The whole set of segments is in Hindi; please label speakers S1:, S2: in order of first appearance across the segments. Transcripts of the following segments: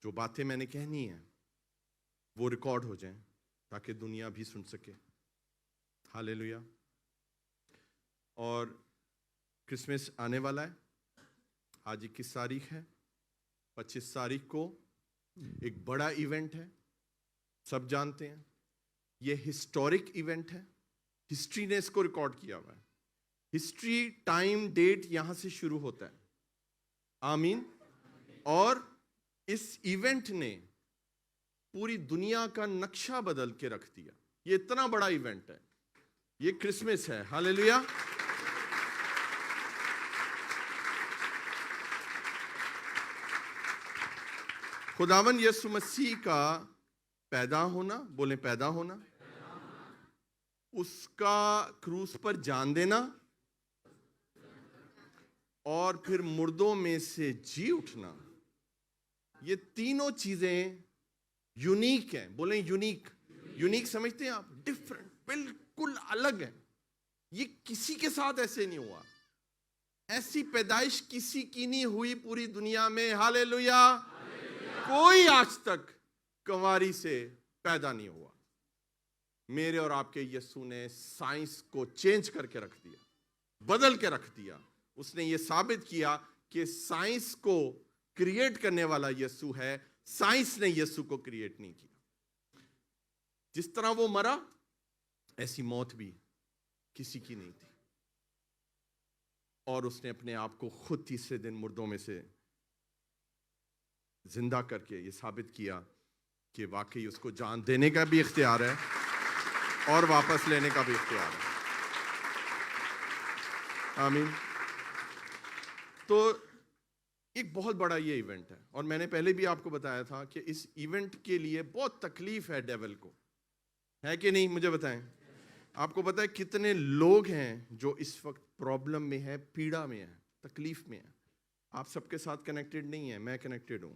S1: जो बातें मैंने कहनी है वो रिकॉर्ड हो जाएं ताकि दुनिया भी सुन सके। हालेलुया। और क्रिसमस आने वाला है। आज 21 तारीख है। 25 तारीख को एक बड़ा इवेंट है, सब जानते हैं। ये हिस्टोरिक इवेंट है। हिस्ट्री ने इसको रिकॉर्ड किया हुआ है। हिस्ट्री, टाइम, डेट यहां से शुरू होता है। आमीन। और इस इवेंट ने पूरी दुनिया का नक्शा बदल के रख दिया। ये इतना बड़ा इवेंट है, ये क्रिसमस है। हालेलुया। खुदावन यीशु मसीह का पैदा होना, बोले पैदा होना, उसका क्रूस पर जान देना और फिर मुर्दों में से जी उठना, ये तीनों चीजें यूनिक हैं। बोले यूनिक। यूनिक समझते हैं आप? डिफरेंट, बिल्कुल अलग है। ये किसी के साथ ऐसे नहीं हुआ। ऐसी पैदाइश किसी की नहीं हुई पूरी दुनिया में। हालेलुया। कोई आज तक कंवारी से पैदा नहीं हुआ। मेरे और आपके यीशु ने साइंस को चेंज करके रख दिया, बदल के रख दिया। उसने ये साबित किया कि साइंस को क्रिएट करने वाला यीशु है, साइंस ने यीशु को क्रिएट नहीं किया। जिस तरह वो मरा, ऐसी मौत भी किसी की नहीं थी। और उसने अपने आप को खुद तीसरे दिन मुर्दों में से जिंदा करके ये साबित किया कि वाकई उसको जान देने का भी इख्तियार है और वापस लेने का भी इख्तियार है। आमीन। तो एक बहुत बड़ा ये इवेंट है। और मैंने पहले भी आपको बताया था कि इस इवेंट के लिए बहुत तकलीफ है डेविल को, है कि नहीं? मुझे बताएं। आपको पता है कितने लोग हैं जो इस वक्त प्रॉब्लम में है, पीड़ा में है, तकलीफ में है। आप सबके साथ कनेक्टेड नहीं है, मैं कनेक्टेड हूं।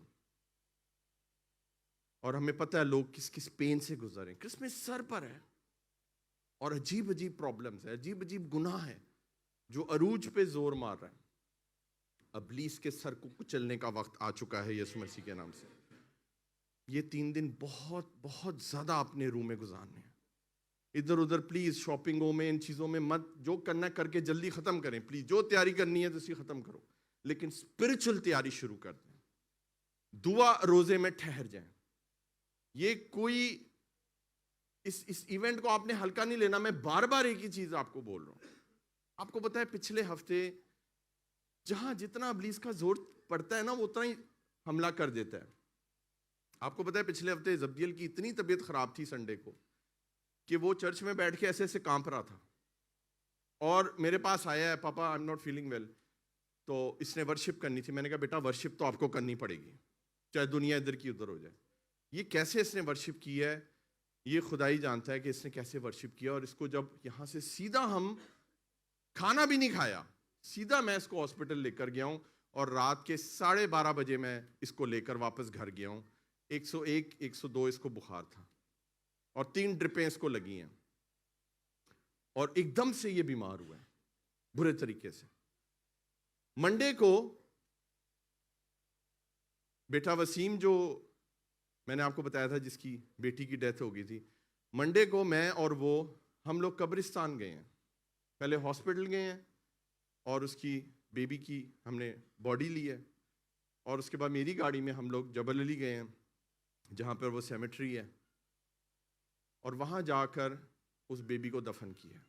S1: और हमें पता है लोग किस किस पेन से गुजरे। क्रिसमस सर पर है और अजीब अजीब प्रॉब्लम्स है, अजीब अजीब गुनाह है जो अरूज पे जोर मार रहा है। अबलीस के सर को कुचलने का वक्त आ चुका है यीशु मसीह के नाम से। ये 3 दिन बहुत बहुत ज्यादा अपने रूम में गुजारने हैं। इधर उधर प्लीज शॉपिंगों में, इन चीजों में मत, जो करना करके जल्दी खत्म करें प्लीज। जो तैयारी करनी है तो उसी खत्म करो, लेकिन स्पिरिचुअल तैयारी शुरू कर दें। दुआ रोजे में ठहर जाएं। ये कोई इस इवेंट को आपने हल्का नहीं लेना। मैं बार बार एक ही चीज आपको बोल रहा हूं। आपको पता है पिछले हफ्ते जहां जितना इब्लीस का जोर पड़ता है ना, वो उतना ही हमला कर देता है। आपको पता है पिछले हफ्ते जब्दियल की इतनी तबीयत खराब थी संडे को कि वो चर्च में बैठ के ऐसे ऐसे कांप रहा था और मेरे पास आया है, पापा I am not feeling well. तो इसने वर्शिप करनी थी। मैंने कहा बेटा वर्शिप तो आपको करनी पड़ेगी, चाहे दुनिया इधर की उधर हो जाए। ये कैसे इसने वर्शिप की है ये खुदा ही जानता है कि इसने कैसे वर्शिप किया। और इसको जब यहाँ से सीधा, हम खाना भी नहीं खाया, सीधा मैं इसको हॉस्पिटल लेकर गया हूँ और रात के 12:30 बजे मैं इसको लेकर वापस घर गया हूँ। 101 102 इसको बुखार था और 3 ड्रिपें इसको लगी हैं और एकदम से ये बीमार हुआ है बुरे तरीके से। मंडे को बेटा वसीम, जो मैंने आपको बताया था जिसकी बेटी की डेथ हो गई थी, मंडे को मैं और वो, हम लोग कब्रिस्तान गए हैं। पहले हॉस्पिटल गए हैं और उसकी बेबी की हमने बॉडी ली है और उसके बाद मेरी गाड़ी में हम लोग जबल अली गए हैं जहाँ पर वो सेमेट्री है और वहाँ जाकर उस बेबी को दफन किया।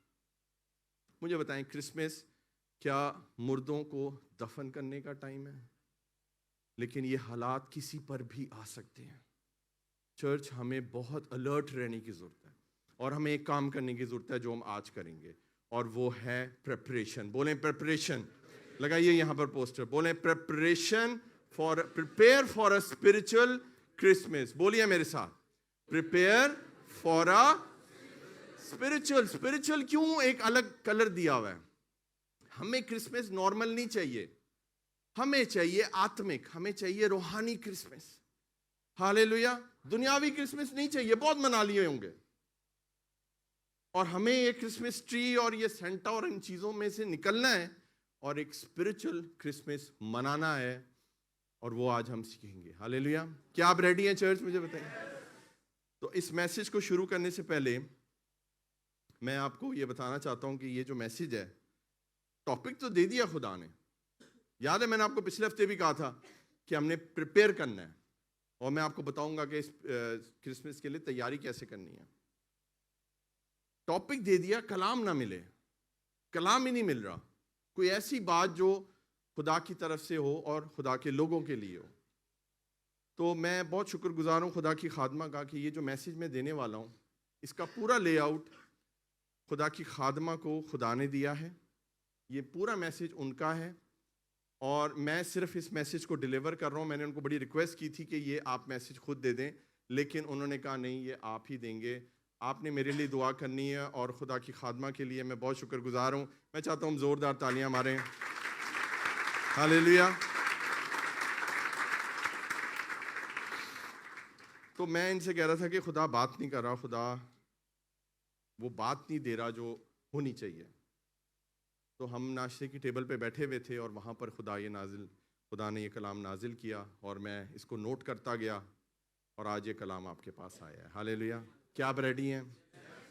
S1: मुझे बताएं, क्रिसमस क्या मुर्दों को दफन करने का टाइम है? लेकिन ये हालात किसी पर भी आ सकते हैं। चर्च, हमें बहुत अलर्ट रहने की ज़रूरत है और हमें एक काम करने की ज़रूरत है जो हम आज करेंगे, और वो है प्रिपरेशन। बोलें प्रिपरेशन। लगाइए यहाँ पर पोस्टर, बोलें preparation for, prepare for a spiritual Christmas. बोलिए मेरे साथ, prepare for a spiritual. Spiritual क्यों एक अलग कलर दिया हुआ है? हमें क्रिसमस नॉर्मल नहीं चाहिए, हमें चाहिए आत्मिक, हमें चाहिए रूहानी क्रिसमस। हालेलुया। दुनियावी क्रिसमस नहीं चाहिए, बहुत मना लिए होंगे। और हमें ये क्रिसमस ट्री और ये सेंटा और इन चीजों में से निकलना है और एक स्पिरिचुअल क्रिसमस मनाना है। और वो आज हम सीखेंगे। हालेलुया। क्या आप रेडी हैं चर्च? मुझे बताएं। तो इस मैसेज को शुरू करने से पहले मैं आपको ये बताना चाहता हूं कि ये जो मैसेज है, टॉपिक तो दे दिया खुदा ने। याद है मैंने आपको पिछले हफ्ते भी कहा था कि हमने प्रिपेयर करना है, और मैं आपको बताऊंगा कि इस क्रिसमस के लिए तैयारी कैसे करनी है। टॉपिक दे दिया, कलाम ना मिले, कलाम ही नहीं मिल रहा, कोई ऐसी बात जो खुदा की तरफ से हो और खुदा के लोगों के लिए हो। तो मैं बहुत शुक्रगुजार हूँ खुदा की खादमा का कि ये जो मैसेज मैं देने वाला हूँ, इसका पूरा लेआउट खुदा की खादमा को खुदा ने दिया है। ये पूरा मैसेज उनका है और मैं सिर्फ इस मैसेज को डिलीवर कर रहा हूँ। मैंने उनको बड़ी रिक्वेस्ट की थी कि ये आप मैसेज खुद दे दें, लेकिन उन्होंने कहा नहीं, ये आप ही देंगे। आपने मेरे लिए दुआ करनी है और खुदा की खादमा के लिए मैं बहुत शुक्रगुजार हूँ। मैं चाहता हूँ ज़ोरदार तालियां मारें। हालेलुया। तो मैं इनसे कह रहा था कि खुदा बात नहीं कर रहा, खुदा वो बात नहीं दे रहा जो होनी चाहिए। तो हम नाश्ते की टेबल पे बैठे हुए थे और वहाँ पर खुदा ने ये कलाम नाजिल किया और मैं इसको नोट करता गया और आज ये कलाम आपके पास आया है। हालेलुया। क्या आप रेडी हैं?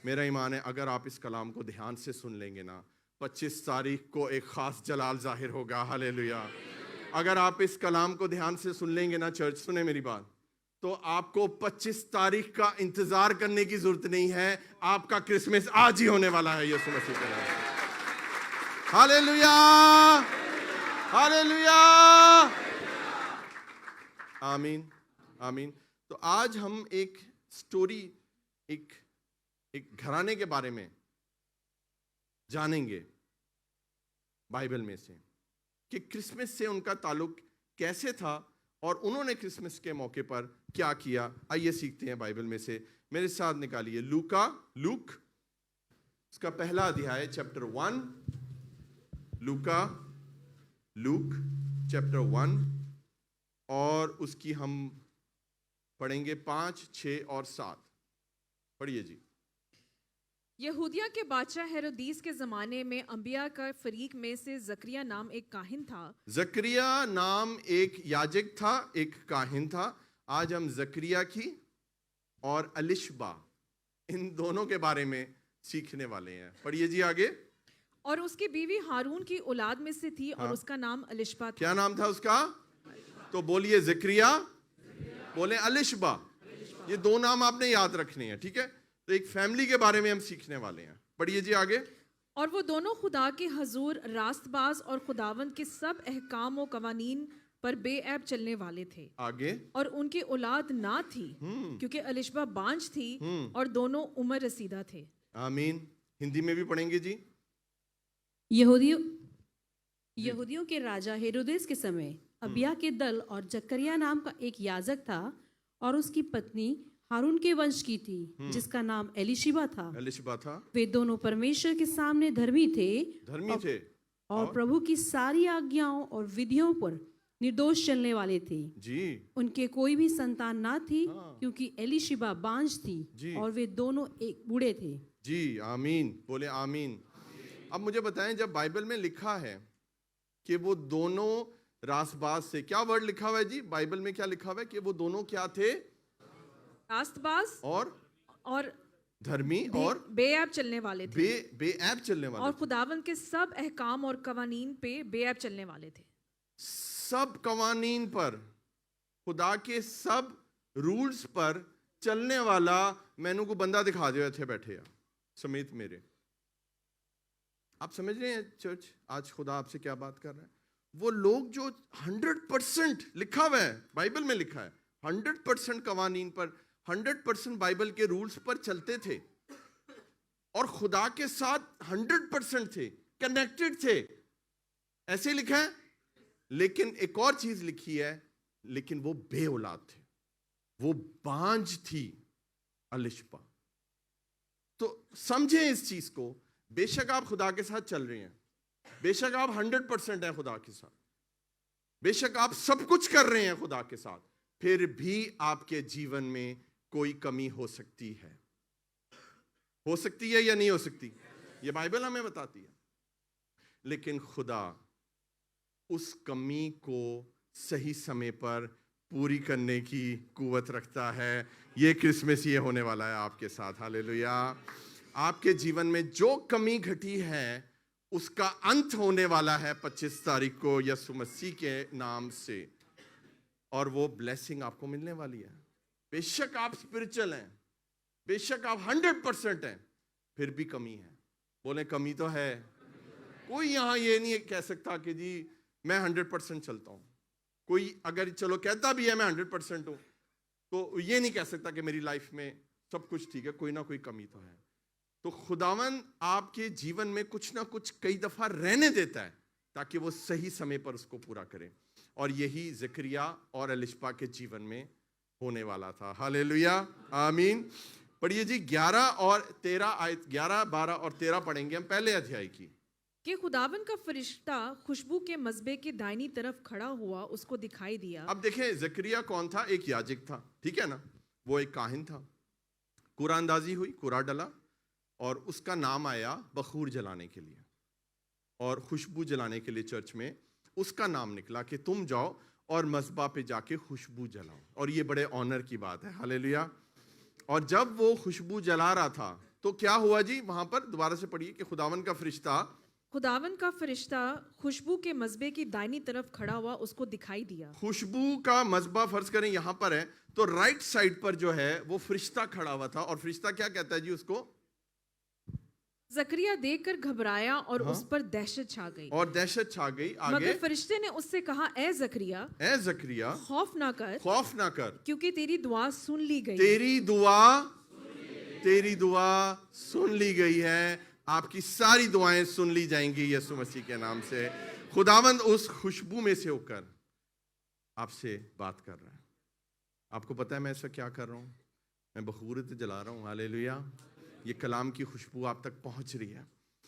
S1: मेरा ईमान है अगर आप इस कलाम को ध्यान से सुन लेंगे ना, 25 तारीख को एक ख़ास जलाल जाहिर होगा। हालेलुया। अगर आप इस कलाम को ध्यान से सुन लेंगे ना चर्च, सुने मेरी बात, तो आपको 25 तारीख का इंतजार करने की जरूरत नहीं है। आपका क्रिसमस आज ही होने वाला है यीशु मसीह के नाम से। हालेलुया, हालेलुया, आमीन, आमीन। तो आज हम एक स्टोरी, एक घराने के बारे में जानेंगे बाइबल में से कि क्रिसमस से उनका ताल्लुक कैसे था और उन्होंने क्रिसमस के मौके पर क्या किया। आइए सीखते हैं बाइबल में से। मेरे साथ निकालिए लूक उसका पहला अध्याय चैप्टर 1, लूक चैप्टर 1, और उसकी हम पढ़ेंगे 5, 6 और 7। पढ़िए जी।
S2: यहूदिया के बादशाह हेरोदीस के ज़माने में अंबिया का फरीक में से जकरिया नाम एक काहिन था।
S1: जकरिया नाम एक याजक था, एक काहिन था। आज हम जकरिया की और अलिशबा, इन दोनों के बारे में सीखने वाले हैं। पढ़िए जी आगे।
S2: और उसकी बीवी हारून की औलाद में से थी और उसका नाम अलिशबा था।
S1: क्या नाम था उसका? तो बोलिए जकरिया, बोले अलिशबा। ये दो नाम आपने याद रखने हैं, ठीक है? तो एक फैमिली के बारे में हम सीखने वाले हैं। पढ़िए जी आगे।
S2: और वो दोनों खुदा के हजूर रास्तबाज और खुदावंद के सब अहकाम और कवानीन पर बेऐब चलने वाले थे।
S1: आगे।
S2: और उनकी औलाद ना थी क्योंकि अलिशबा बांझ थी और दोनों उम्र रसीदा थे।
S1: आमीन। हिंदी में भी पढ़ेंगे जी।
S3: यहूदियों के राजा हेरोदेस के समय अबिया के दल और जकरिया नाम का एक याजक था और उसकी पत्नी हारून के वंश की थी जिसका नाम एलिशिबा था।
S1: वे
S3: दोनों परमेश्वर के सामने धर्मी थे और प्रभु की सारी आज्ञाओं और विधियों पर निर्दोष चलने वाले थे
S1: जी।
S3: उनके कोई भी संतान ना थी क्योंकि एलिशिबा बांझ थी और वे दोनों एक बूढ़े थे
S1: जी। आमीन, बोले आमीन। अब मुझे बताएं, जब बाइबल में लिखा है कि वो दोनों रास्तबाज से, क्या वर्ड लिखा हुआ है जी बाइबल में? क्या लिखा हुआ है कि वो दोनों क्या थे?
S2: रास्तबाज और
S1: धर्मी और
S2: बेऐब चलने वाले थे।
S1: बेऐब चलने वाले
S2: और खुदावंद के सब अहकाम और कवानीन पे बेऐब चलने वाले थे।
S1: सब कवानीन पर, खुदा के सब रूल्स पर चलने वाला मैनू को बंदा दिखा दे थे बैठे हैं समेत मेरे। आप समझ रहे हैं चर्च, आज खुदा आपसे क्या बात कर रहा है? वो लोग जो 100% लिखा हुआ है, बाइबल में लिखा है, 100% कवानीन पर, 100% बाइबल के रूल्स पर चलते थे और खुदा के साथ 100% थे, कनेक्टेड थे। ऐसे लिखा है। लेकिन एक और चीज लिखी है, लेकिन वो बे औलाद थे, वो बांझ थी अलिशबा। तो समझें इस चीज को। बेशक आप खुदा के साथ चल रहे हैं, बेशक आप 100% हैं खुदा के साथ, बेशक आप सब कुछ कर रहे हैं खुदा के साथ, फिर भी आपके जीवन में कोई कमी हो सकती है। हो सकती है या नहीं हो सकती? ये बाइबल हमें बताती है। लेकिन खुदा उस कमी को सही समय पर पूरी करने की कुवत रखता है। ये क्रिसमस ये होने वाला है आपके साथ। हालेलुया। आपके जीवन में जो कमी घटी है उसका अंत होने वाला है 25 तारीख को यीशु मसीह के नाम से, और वो ब्लेसिंग आपको मिलने वाली है। बेशक आप स्पिरिचुअल हैं, बेशक आप 100% हैं, फिर भी कमी है। बोले कमी तो है। कोई यहाँ ये नहीं कह सकता कि जी मैं 100% चलता हूँ। कोई अगर चलो कहता भी है मैं 100% हूँ, तो ये नहीं कह सकता कि मेरी लाइफ में सब कुछ ठीक है, कोई ना कोई कमी तो है। तो खुदावन आपके जीवन में कुछ ना कुछ कई दफा रहने देता है ताकि वो सही समय पर उसको पूरा करे, और यही ज़करिया और एलिशबा के जीवन में होने वाला था। हालेलुया, आमीन। पढ़िए जी 11 और 13 आयत, 11, 12 और 13 पढ़ेंगे हम पहले अध्याय की।
S2: कि खुदावन का फरिश्ता खुशबू के मज़बे के दाहिनी तरफ खड़ा हुआ उसको दिखाई दिया।
S1: अब देखें ज़करिया कौन था? एक याजक था, ठीक है ना, वो एक काहिन था। कुरानदाजी हुई, कुरा डला, और उसका नाम आया बखूर जलाने के लिए और खुशबू जलाने के लिए। चर्च में उसका नाम निकला कि तुम जाओ और मज़बा पे जाके खुशबू जलाओ, और ये बड़े ऑनर की बात है। हालेलुया। और जब वो खुशबू जला रहा था तो क्या हुआ जी? वहां पर दोबारा से पढ़िए कि खुदावन का फरिश्ता
S2: खुशबू के मज़बे की दाहिनी तरफ खड़ा हुआ उसको दिखाई दिया।
S1: खुशबू का मज़बा फर्ज करें यहां पर है, तो राइट साइड पर जो है वो फरिश्ता खड़ा हुआ था, और फरिश्ता क्या कहता है जी उसको?
S2: ज़करिया देखकर घबराया और उस पर दहशत छा गई।
S1: और दहशत छा गई। आगे,
S2: मगर फरिश्ते ने उससे कहा, ए ज़करिया, खौफ ना कर, क्योंकि तेरी दुआ सुन ली गई। तेरी
S1: दुआ सुन ली गई है। आपकी सारी दुआएं सुन ली जाएंगी यीशु मसीह के नाम से। खुदावंद उस खुशबू में से होकर आपसे बात कर रहा है। आपको पता है मैं ऐसा क्या कर रहा हूं? मैं बखूरत जला रहा हूं। हालेलुया। ये कलाम की खुशबू आप तक पहुंच रही है,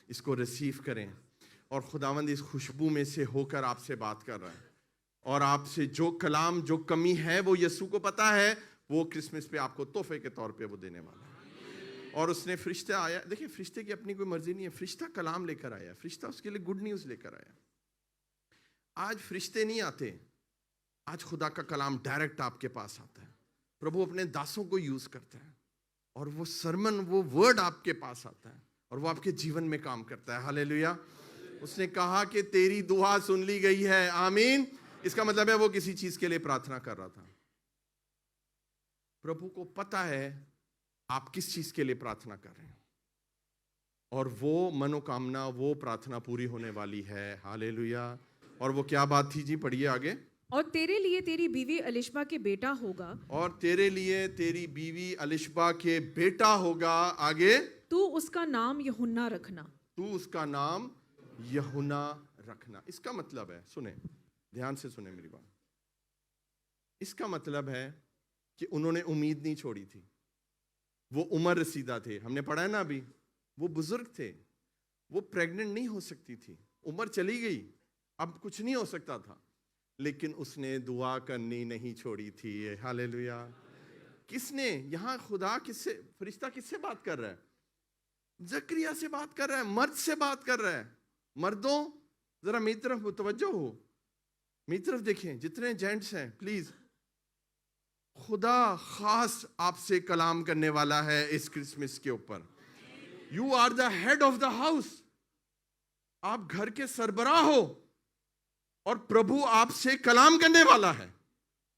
S1: इसको रिसीव करें, और खुदावंद इस खुशबू में से होकर आपसे बात कर रहा है, और आपसे जो कलाम, जो कमी है वो यीशु को पता है, वो क्रिसमस पे आपको तोहफे के तौर पे वो देने वाला है। और उसने फरिश्ता आया, देखिए फरिश्ते की अपनी कोई मर्जी नहीं है, फरिश्ता कलाम लेकर आया, फरिश्ता उसके लिए गुड न्यूज़ लेकर आया। आज फरिश्ते नहीं आते, आज खुदा का कलाम डायरेक्ट आपके पास आता है। प्रभु अपने दासों को यूज़ करता है, और वो सरमन, वो वर्ड आपके पास आता है, और वो आपके जीवन में काम करता है। हालेलुया। उसने कहा कि तेरी दुआ सुन ली गई है। आमीन। इसका मतलब है वो किसी चीज के लिए प्रार्थना कर रहा था। प्रभु को पता है आप किस चीज के लिए प्रार्थना कर रहे हैं, और वो मनोकामना, वो प्रार्थना पूरी होने वाली है। हालेलुया। और वो क्या बात थी जी? पढ़िए आगे।
S2: और तेरे लिए तेरी बीवी एलिशबा के बेटा होगा।
S1: और तेरे लिए तेरी बीवी एलिशबा के बेटा होगा। आगे।
S2: तू उसका नाम यूहन्ना रखना।
S1: तू उसका नाम यूहन्ना रखना। इसका मतलब है, सुने ध्यान से सुने मेरी बात, इसका मतलब है कि उन्होंने उम्मीद नहीं छोड़ी थी। वो उम्र रसीदा थे, हमने पढ़ा है ना अभी, वो बुजुर्ग थे, वो प्रेग्नेंट नहीं हो सकती थी, उम्र चली गई, अब कुछ नहीं हो सकता था, लेकिन उसने दुआ करनी नहीं छोड़ी थी। हालेलुया। किसने? यहां खुदा किससे, फरिश्ता किससे बात कर रहा है? ज़करिया से बात कर रहा है, मर्द से बात कर रहा है। मर्दों जरा मेरी तरफ मुतवज्जो हो, मेरी तरफ देखें, जितने जेंट्स हैं प्लीज। खुदा खास आपसे कलाम करने वाला है इस क्रिसमस के ऊपर। You are the head of the house, आप घर के सरबराह हो, और प्रभु आपसे कलाम करने वाला है।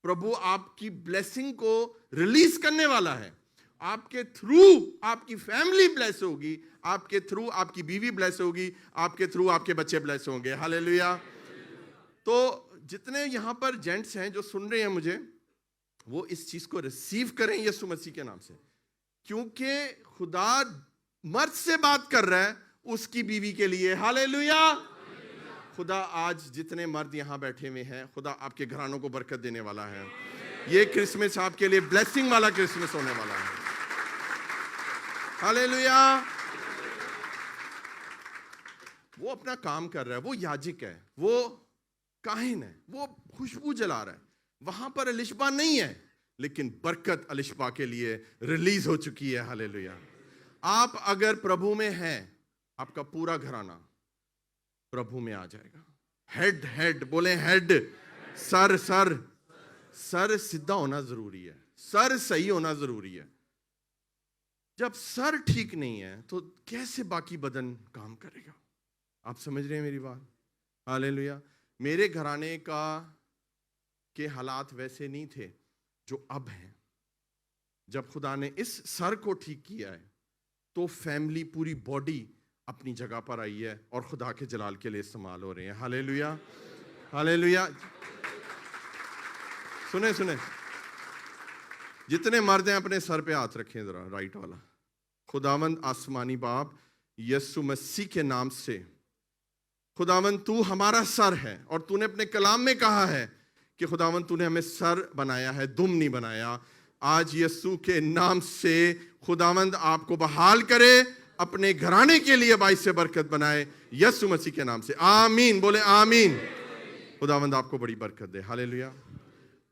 S1: प्रभु आपकी ब्लेसिंग को रिलीज करने वाला है। आपके थ्रू आपकी फैमिली ब्लेस होगी, आपके थ्रू आपकी बीवी ब्लेस होगी, आपके थ्रू आपके बच्चे ब्लेस होंगे। हालेलुया। तो जितने यहां पर जेंट्स हैं जो सुन रहे हैं मुझे, वो इस चीज को रिसीव करें यीशु मसीह के नाम से, क्योंकि खुदा मर्द से बात कर रहा है उसकी बीवी के लिए। हालेलुया। खुदा आज जितने मर्द यहां बैठे हुए हैं, खुदा आपके घरानों को बरकत देने वाला है। ये क्रिसमस आपके लिए ब्लेसिंग वाला क्रिसमस होने वाला है। हालेलुया। वो अपना काम कर रहा है, वो याजक है, वो काहिन है, वो खुशबू जला रहा है। वहां पर एलिशबा नहीं है, लेकिन बरकत एलिशबा के लिए रिलीज हो चुकी है। हालेलुया। आप अगर प्रभु में हैं, आपका पूरा घराना प्रभु में आ जाएगा। हेड बोले हेड, सर सर सर सीधा होना जरूरी है, सर सही होना जरूरी है। जब सर ठीक नहीं है तो कैसे बाकी बदन काम करेगा? आप समझ रहे हैं मेरी बात? हालेलुया। मेरे घराने के हालात वैसे नहीं थे जो अब हैं। जब खुदा ने इस सर को ठीक किया है तो फैमिली, पूरी बॉडी अपनी जगह पर आई है और खुदा के जलाल के लिए इस्तेमाल हो रहे हैं। Hallelujah, hallelujah. सुने सुने, जितने मर्द हैं अपने सर पे हाथ रखें जरा, राइट वाला। खुदावंद आसमानी बाप, यीशु मसीह के नाम से, खुदावंद तू हमारा सर है और तूने अपने कलाम में कहा है कि खुदावंद तूने हमें सर बनाया है, दुम नहीं बनाया। आज यीशु के नाम से खुदावंद आपको बहाल करे, अपने घराने के लिए बाइस से बरकत बनाए, यीशु मसीह के नाम से। आमीन, बोले आमीन। खुदावंद आपको बड़ी बरकत दे। हालेलुया।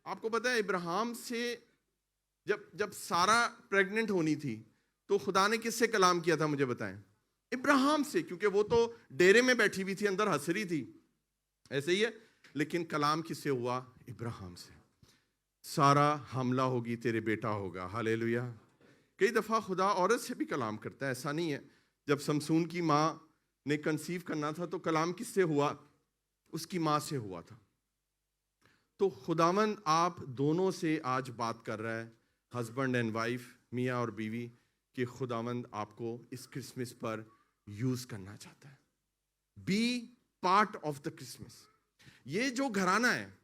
S1: आपको पता है इब्राहिम से जब सारा प्रेग्नेंट होनी थी तो खुदा ने किससे कलाम किया था? मुझे बताएं। इब्राहिम से, क्योंकि वो तो डेरे में बैठी हुई थी, अंदर हंस रही थी, ऐसे ही है। लेकिन कलाम किससे हुआ? इब्राहिम से। सारा हमला होगी, तेरे बेटा होगा। हालेलुया। कई दफा खुदा औरत से भी कलाम करता है, ऐसा नहीं है। जब शमसून की माँ ने कंसीव करना था तो कलाम किससे हुआ? उसकी माँ से हुआ था। तो खुदावंद आप दोनों से आज बात कर रहा है, हस्बैंड एंड वाइफ, मियाँ और बीवी, कि खुदावंद आपको इस क्रिसमस पर यूज करना चाहता है। Be part of the Christmas. ये जो घराना है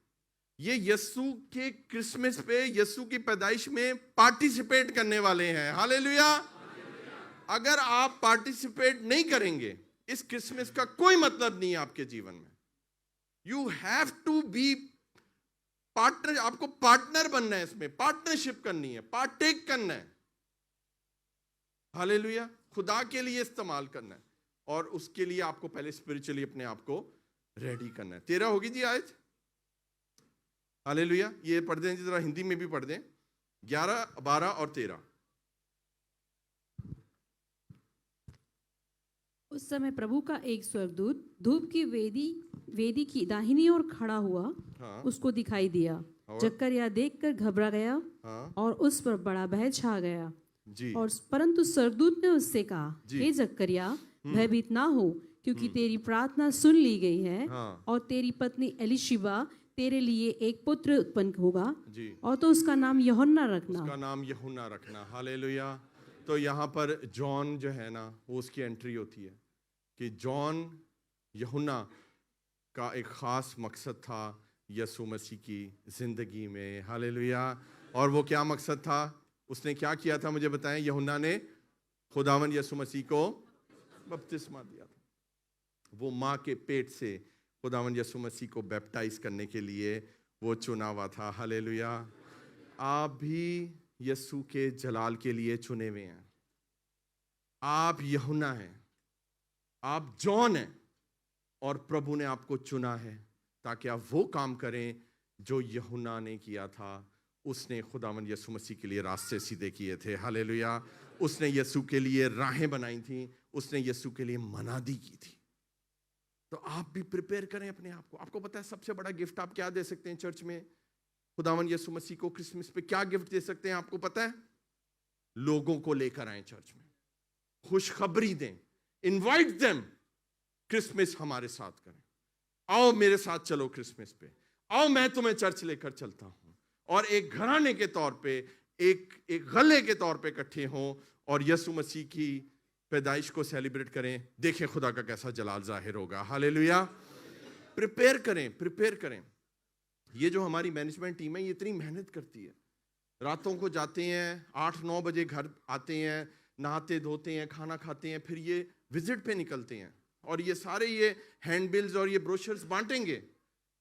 S1: ये यीशु के क्रिसमस पे, यीशु की पैदाइश में पार्टिसिपेट करने वाले हैं। हालेलुया। अगर आप पार्टिसिपेट नहीं करेंगे इस क्रिसमस का कोई मतलब नहीं है आपके जीवन में। You have to be partner, आपको पार्टनर बनना है, इसमें पार्टनरशिप करनी है, पार्टेक करना है। हालेलुया। खुदा के लिए इस्तेमाल करना है और उसके लिए आपको पहले स्पिरिचुअली अपने आप को रेडी करना है। 13 होगी जी आज। हालेलुया। ये पढ़ दें जरा, हिंदी में भी पढ़ दें, 11, 12 और 13।
S3: उस समय प्रभु का एक स्वर्गदूत धूप की वेदी की दाहिनी ओर खड़ा हुआ,
S1: हाँ।
S3: उसको दिखाई दिया। जकरिया देखकर घबरा गया,
S1: हाँ।
S3: और उस पर बड़ा भय छा गया
S1: जी।
S3: और परंतु स्वर्गदूत ने उससे कहा, हे जकरिया, भयभीत ना हो, क्योंकि तेरी प्रार्थना सुन ली गई है।
S1: हाँ।
S3: और तेरी पत्नी एलिशिबा तेरे लिए एक पुत्र उत्पन्न होगा
S1: जी।
S3: और तो उसका नाम यूहन्ना रखना।
S1: उसका नाम यूहन्ना रखना। हालेलुया। तो यहाँ पर जॉन जो है ना, वो उसकी एंट्री होती है कि जॉन, यूहन्ना का एक खास मकसद था यीशु मसीह की जिंदगी में। हालेलुया। और वो क्या मकसद था? उसने क्या किया था मुझे बताएं। यूहन्ना ने खुदावंद यीशु मसीह को बपतिस्मा दिया था। वो माँ के पेट से खुदावंद यीशु मसीह को बैप्टाइज करने के लिए वो चुना हुआ था। हालेलुया। आप भी यीशु के जलाल के लिए चुने हुए हैं। आप यूहन्ना हैं, आप जॉन हैं, और प्रभु ने आपको चुना है ताकि आप वो काम करें जो यूहन्ना ने किया था। उसने खुदावंद यीशु मसीह के लिए रास्ते सीधे किए थे। हालेलुया। उसने यीशु के लिए राहें बनाई थी, उसने यीशु के लिए मनादी की थी। तो आप भी प्रिपेयर करें अपने आप को। आपको पता है सबसे बड़ा गिफ्ट आप क्या दे सकते हैं चर्च में? खुदावंद यीशु मसीह को क्रिसमस पे क्या गिफ्ट दे सकते हैं? आपको पता है? लोगों को लेकर आए चर्च में, खुशखबरी दें, इनवाइट देम, क्रिसमस हमारे साथ करें, आओ मेरे साथ चलो क्रिसमस पे, आओ मैं तुम्हें चर्च लेकर चलता हूं, और एक घराने के तौर पे, एक गले के तौर पे इकट्ठे हों और यीशु मसीह की पैदाइश को सेलिब्रेट करें। देखें खुदा का कैसा जलाल जाहिर होगा। हालेलुया। प्रिपेयर करें, प्रिपेयर करें। ये जो हमारी मैनेजमेंट टीम है ये इतनी मेहनत करती है, रातों को जाते हैं, 8-9 बजे घर आते हैं, नहाते धोते हैं, खाना खाते हैं, फिर ये विजिट पे निकलते हैं और ये सारे ये हैंडबिल्स और ये ब्रोशर्स बांटेंगे,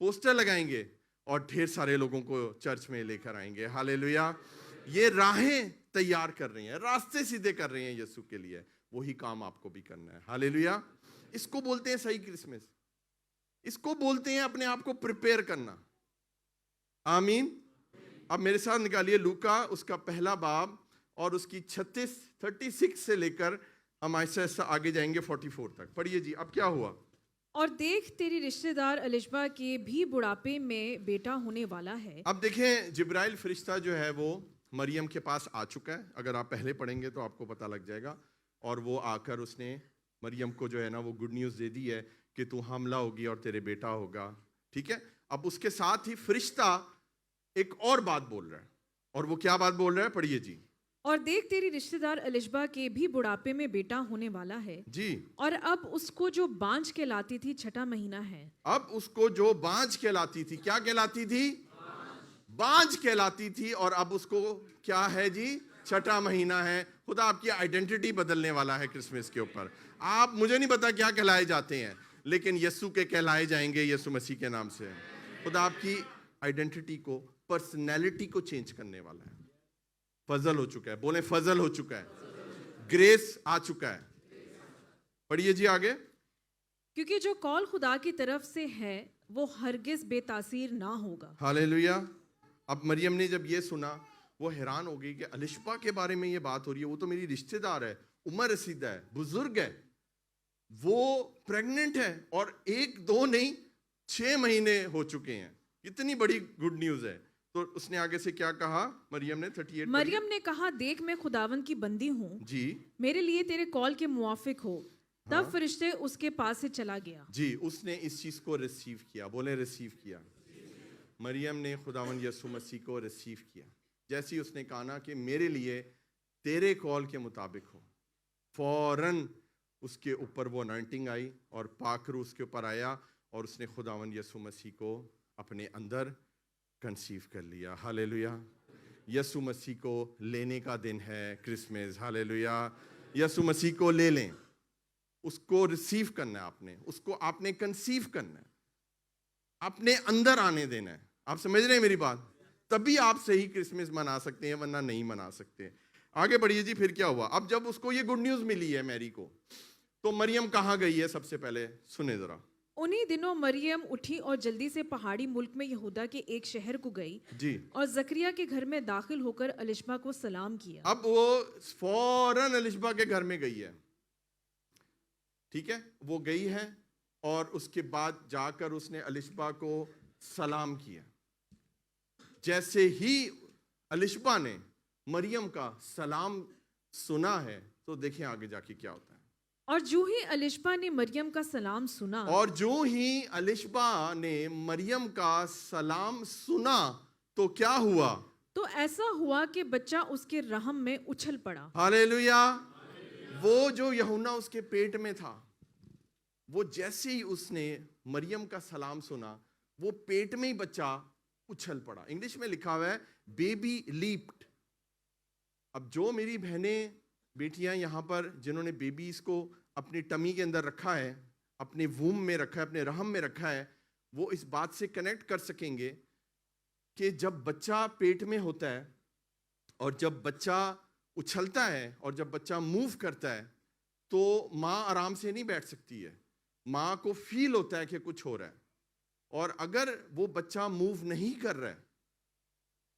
S1: पोस्टर लगाएंगे और ढेर सारे लोगों को चर्च में लेकर आएंगे। हालेलुया। ये राहें तैयार कर रही हैं, रास्ते सीधे कर रहे हैं यीशु के लिए। वही काम आपको भी करना है। हालेलुया। इसको बोलते हैं सही क्रिसमस, इसको बोलते हैं अपने आप को प्रिपेयर करना। आमीन। अब मेरे साथ निकालिए लूका उसका पहला बाब और उसकी 36 से लेकर हम ऐसा आगे जाएंगे 44 तक। पढ़िए जी। अब क्या हुआ?
S2: और देख तेरी रिश्तेदार एलिशबा के भी बुढ़ापे में बेटा होने वाला है।
S1: अब देखें, जिब्राइल फरिश्ता जो है वो मरियम के पास आ चुका है। अगर आप पहले पढ़ेंगे तो आपको पता लग जाएगा। और वो आकर उसने मरियम को जो है ना वो गुड न्यूज़ दे दी है कि तू हमला होगी और तेरे बेटा होगा। ठीक है। अब उसके साथ ही फरिश्ता एक और बात बोल रहा है, और वो क्या बात बोल रहा है, पढ़िए जी।
S2: और देख तेरी रिश्तेदार एलिशबा के भी बुढ़ापे में बेटा होने वाला है
S1: जी।
S2: और अब उसको जो बांझ कहलाती थी 6वां महीना है।
S1: अब उसको जो बांझ कहलाती थी, क्या कहलाती थी, बांझ कहलाती थी, और अब उसको क्या है जी, 6वां महीना है। खुदा आपकी आइडेंटिटी बदलने वाला है क्रिसमस के ऊपर। आप, मुझे नहीं पता क्या कहलाए जाते हैं, लेकिन यीशु के कहलाए जाएंगे यीशु मसीह के नाम से। खुदा आपकी आइडेंटिटी को, पर्सनैलिटी को चेंज करने वाला है। फजल हो चुका है, बोले फजल हो चुका है, ग्रेस आ चुका है। पढ़िए जी आगे।
S2: क्योंकि जो कॉल खुदा की तरफ से है वो हरगिज बेतासीर ना होगा।
S1: हालेलुया। अब मरियम ने जब ये सुना, वो हैरान हो गई कि एलिशबा के बारे में ये बात हो रही है। वो तो मेरी रिश्तेदार है, उम्र रसीदा है, बुजुर्ग है, वो प्रेग्नेंट है, और 1-2 नहीं 6 महीने हो चुके हैं। इतनी बड़ी गुड न्यूज है। तो उसने आगे से क्या कहा, मरियम ने 38।
S2: मरियम ने कहा, देख मैं खुदावन की बंदी हूँ,
S1: जी,
S2: मेरे लिए तेरे कॉल के मुआफिक हो। तब फरिश्ते उसके पास से चला गया।
S1: जी, उसने इस चीज को रिसीव किया, बोले रिसीव किया। मरियम ने खुदावन यीशु मसीह को रिसीव किया। जैसे ही उसने कहा ना कि मेरे लिए तेरे कॉल के मुताबिक हो, फौरन उसके ऊपर वो अनॉइंटिंग आई और पाक रूह उसके ऊपर आया, और उसने खुदावन यीशु मसीह को अपने अंदर कंसीव कर लिया। हालेलुया। यीशु मसीह को लेने का दिन है क्रिसमस। हालेलुया। यीशु मसीह को ले लें, उसको रिसीव करना है आपने, उसको आपने कंसीव करना है, अपने अंदर आने देना है। आप समझ रहे हैं मेरी बात? तभी आप सही क्रिसमस मना सकते हैं, वरना नहीं मना सकते। आगे बढ़िए जी। फिर क्या हुआ? अब जब उसको ये गुड न्यूज मिली है मैरी को, तो मरियम कहाँ गई है? सबसे पहले सुने जरा।
S2: उन्हीं दिनों मरियम उठी और जल्दी से पहाड़ी मुल्क में यहूदा के एक शहर को गई
S1: जी,
S2: और जकरिया के घर में दाखिल होकर एलिशबा को सलाम किया।
S1: अब वो फौरन एलिशबा के घर में गई है। ठीक है, वो गई है और उसके बाद जाकर उसने एलिशबा को सलाम किया। जैसे ही एलिशबा ने मरियम का सलाम सुना है, तो देखें आगे जाके क्या होता है।
S2: और जो ही एलिशबा ने मरियम का सलाम सुना,
S1: और जो ही एलिशबा ने मरियम का सलाम सुना, तो क्या हुआ?
S2: तो ऐसा हुआ कि बच्चा उसके रहम में उछल पड़ा।
S1: हालेलुया। वो जो यूहन्ना उसके पेट में था, वो जैसे ही उसने मरियम का सलाम सुना, वो पेट में ही बच्चा उछल पड़ा। इंग्लिश में लिखा हुआ है बेबी लीप्ड। अब जो मेरी बहनें बेटियां यहाँ पर जिन्होंने बेबीज को अपनी टमी के अंदर रखा है, अपने वूम में रखा है, अपने रहम में रखा है, वो इस बात से कनेक्ट कर सकेंगे कि जब बच्चा पेट में होता है और जब बच्चा उछलता है और जब बच्चा मूव करता है, तो माँ आराम से नहीं बैठ सकती है। माँ को फील होता है कि कुछ हो रहा है, और अगर वो बच्चा मूव नहीं कर रहा है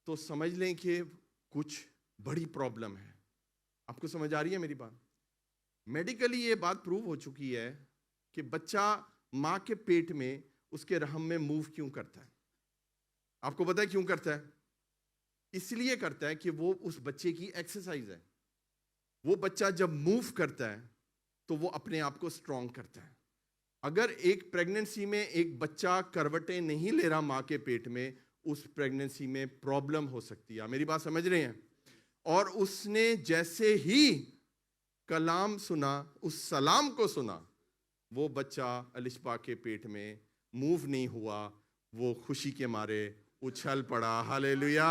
S1: तो समझ लें कि कुछ बड़ी प्रॉब्लम है। आपको समझ आ रही है मेरी बात? मेडिकली ये बात प्रूव हो चुकी है कि बच्चा माँ के पेट में उसके रहम में मूव क्यों करता है। आपको पता है क्यों करता है? इसलिए करता है कि वो उस बच्चे की एक्सरसाइज है। वो बच्चा जब मूव करता है तो वो अपने आप को स्ट्रॉन्ग करता है। अगर एक प्रेगनेंसी में एक बच्चा करवटें नहीं ले रहा माँ के पेट में, उस प्रेगनेंसी में प्रॉब्लम हो सकती है। मेरी बात समझ रहे हैं? और उसने जैसे ही कलाम सुना, उस सलाम को सुना, वो बच्चा एलिशबा के पेट में मूव नहीं हुआ, वो खुशी के मारे उछल पड़ा। हालेलुया।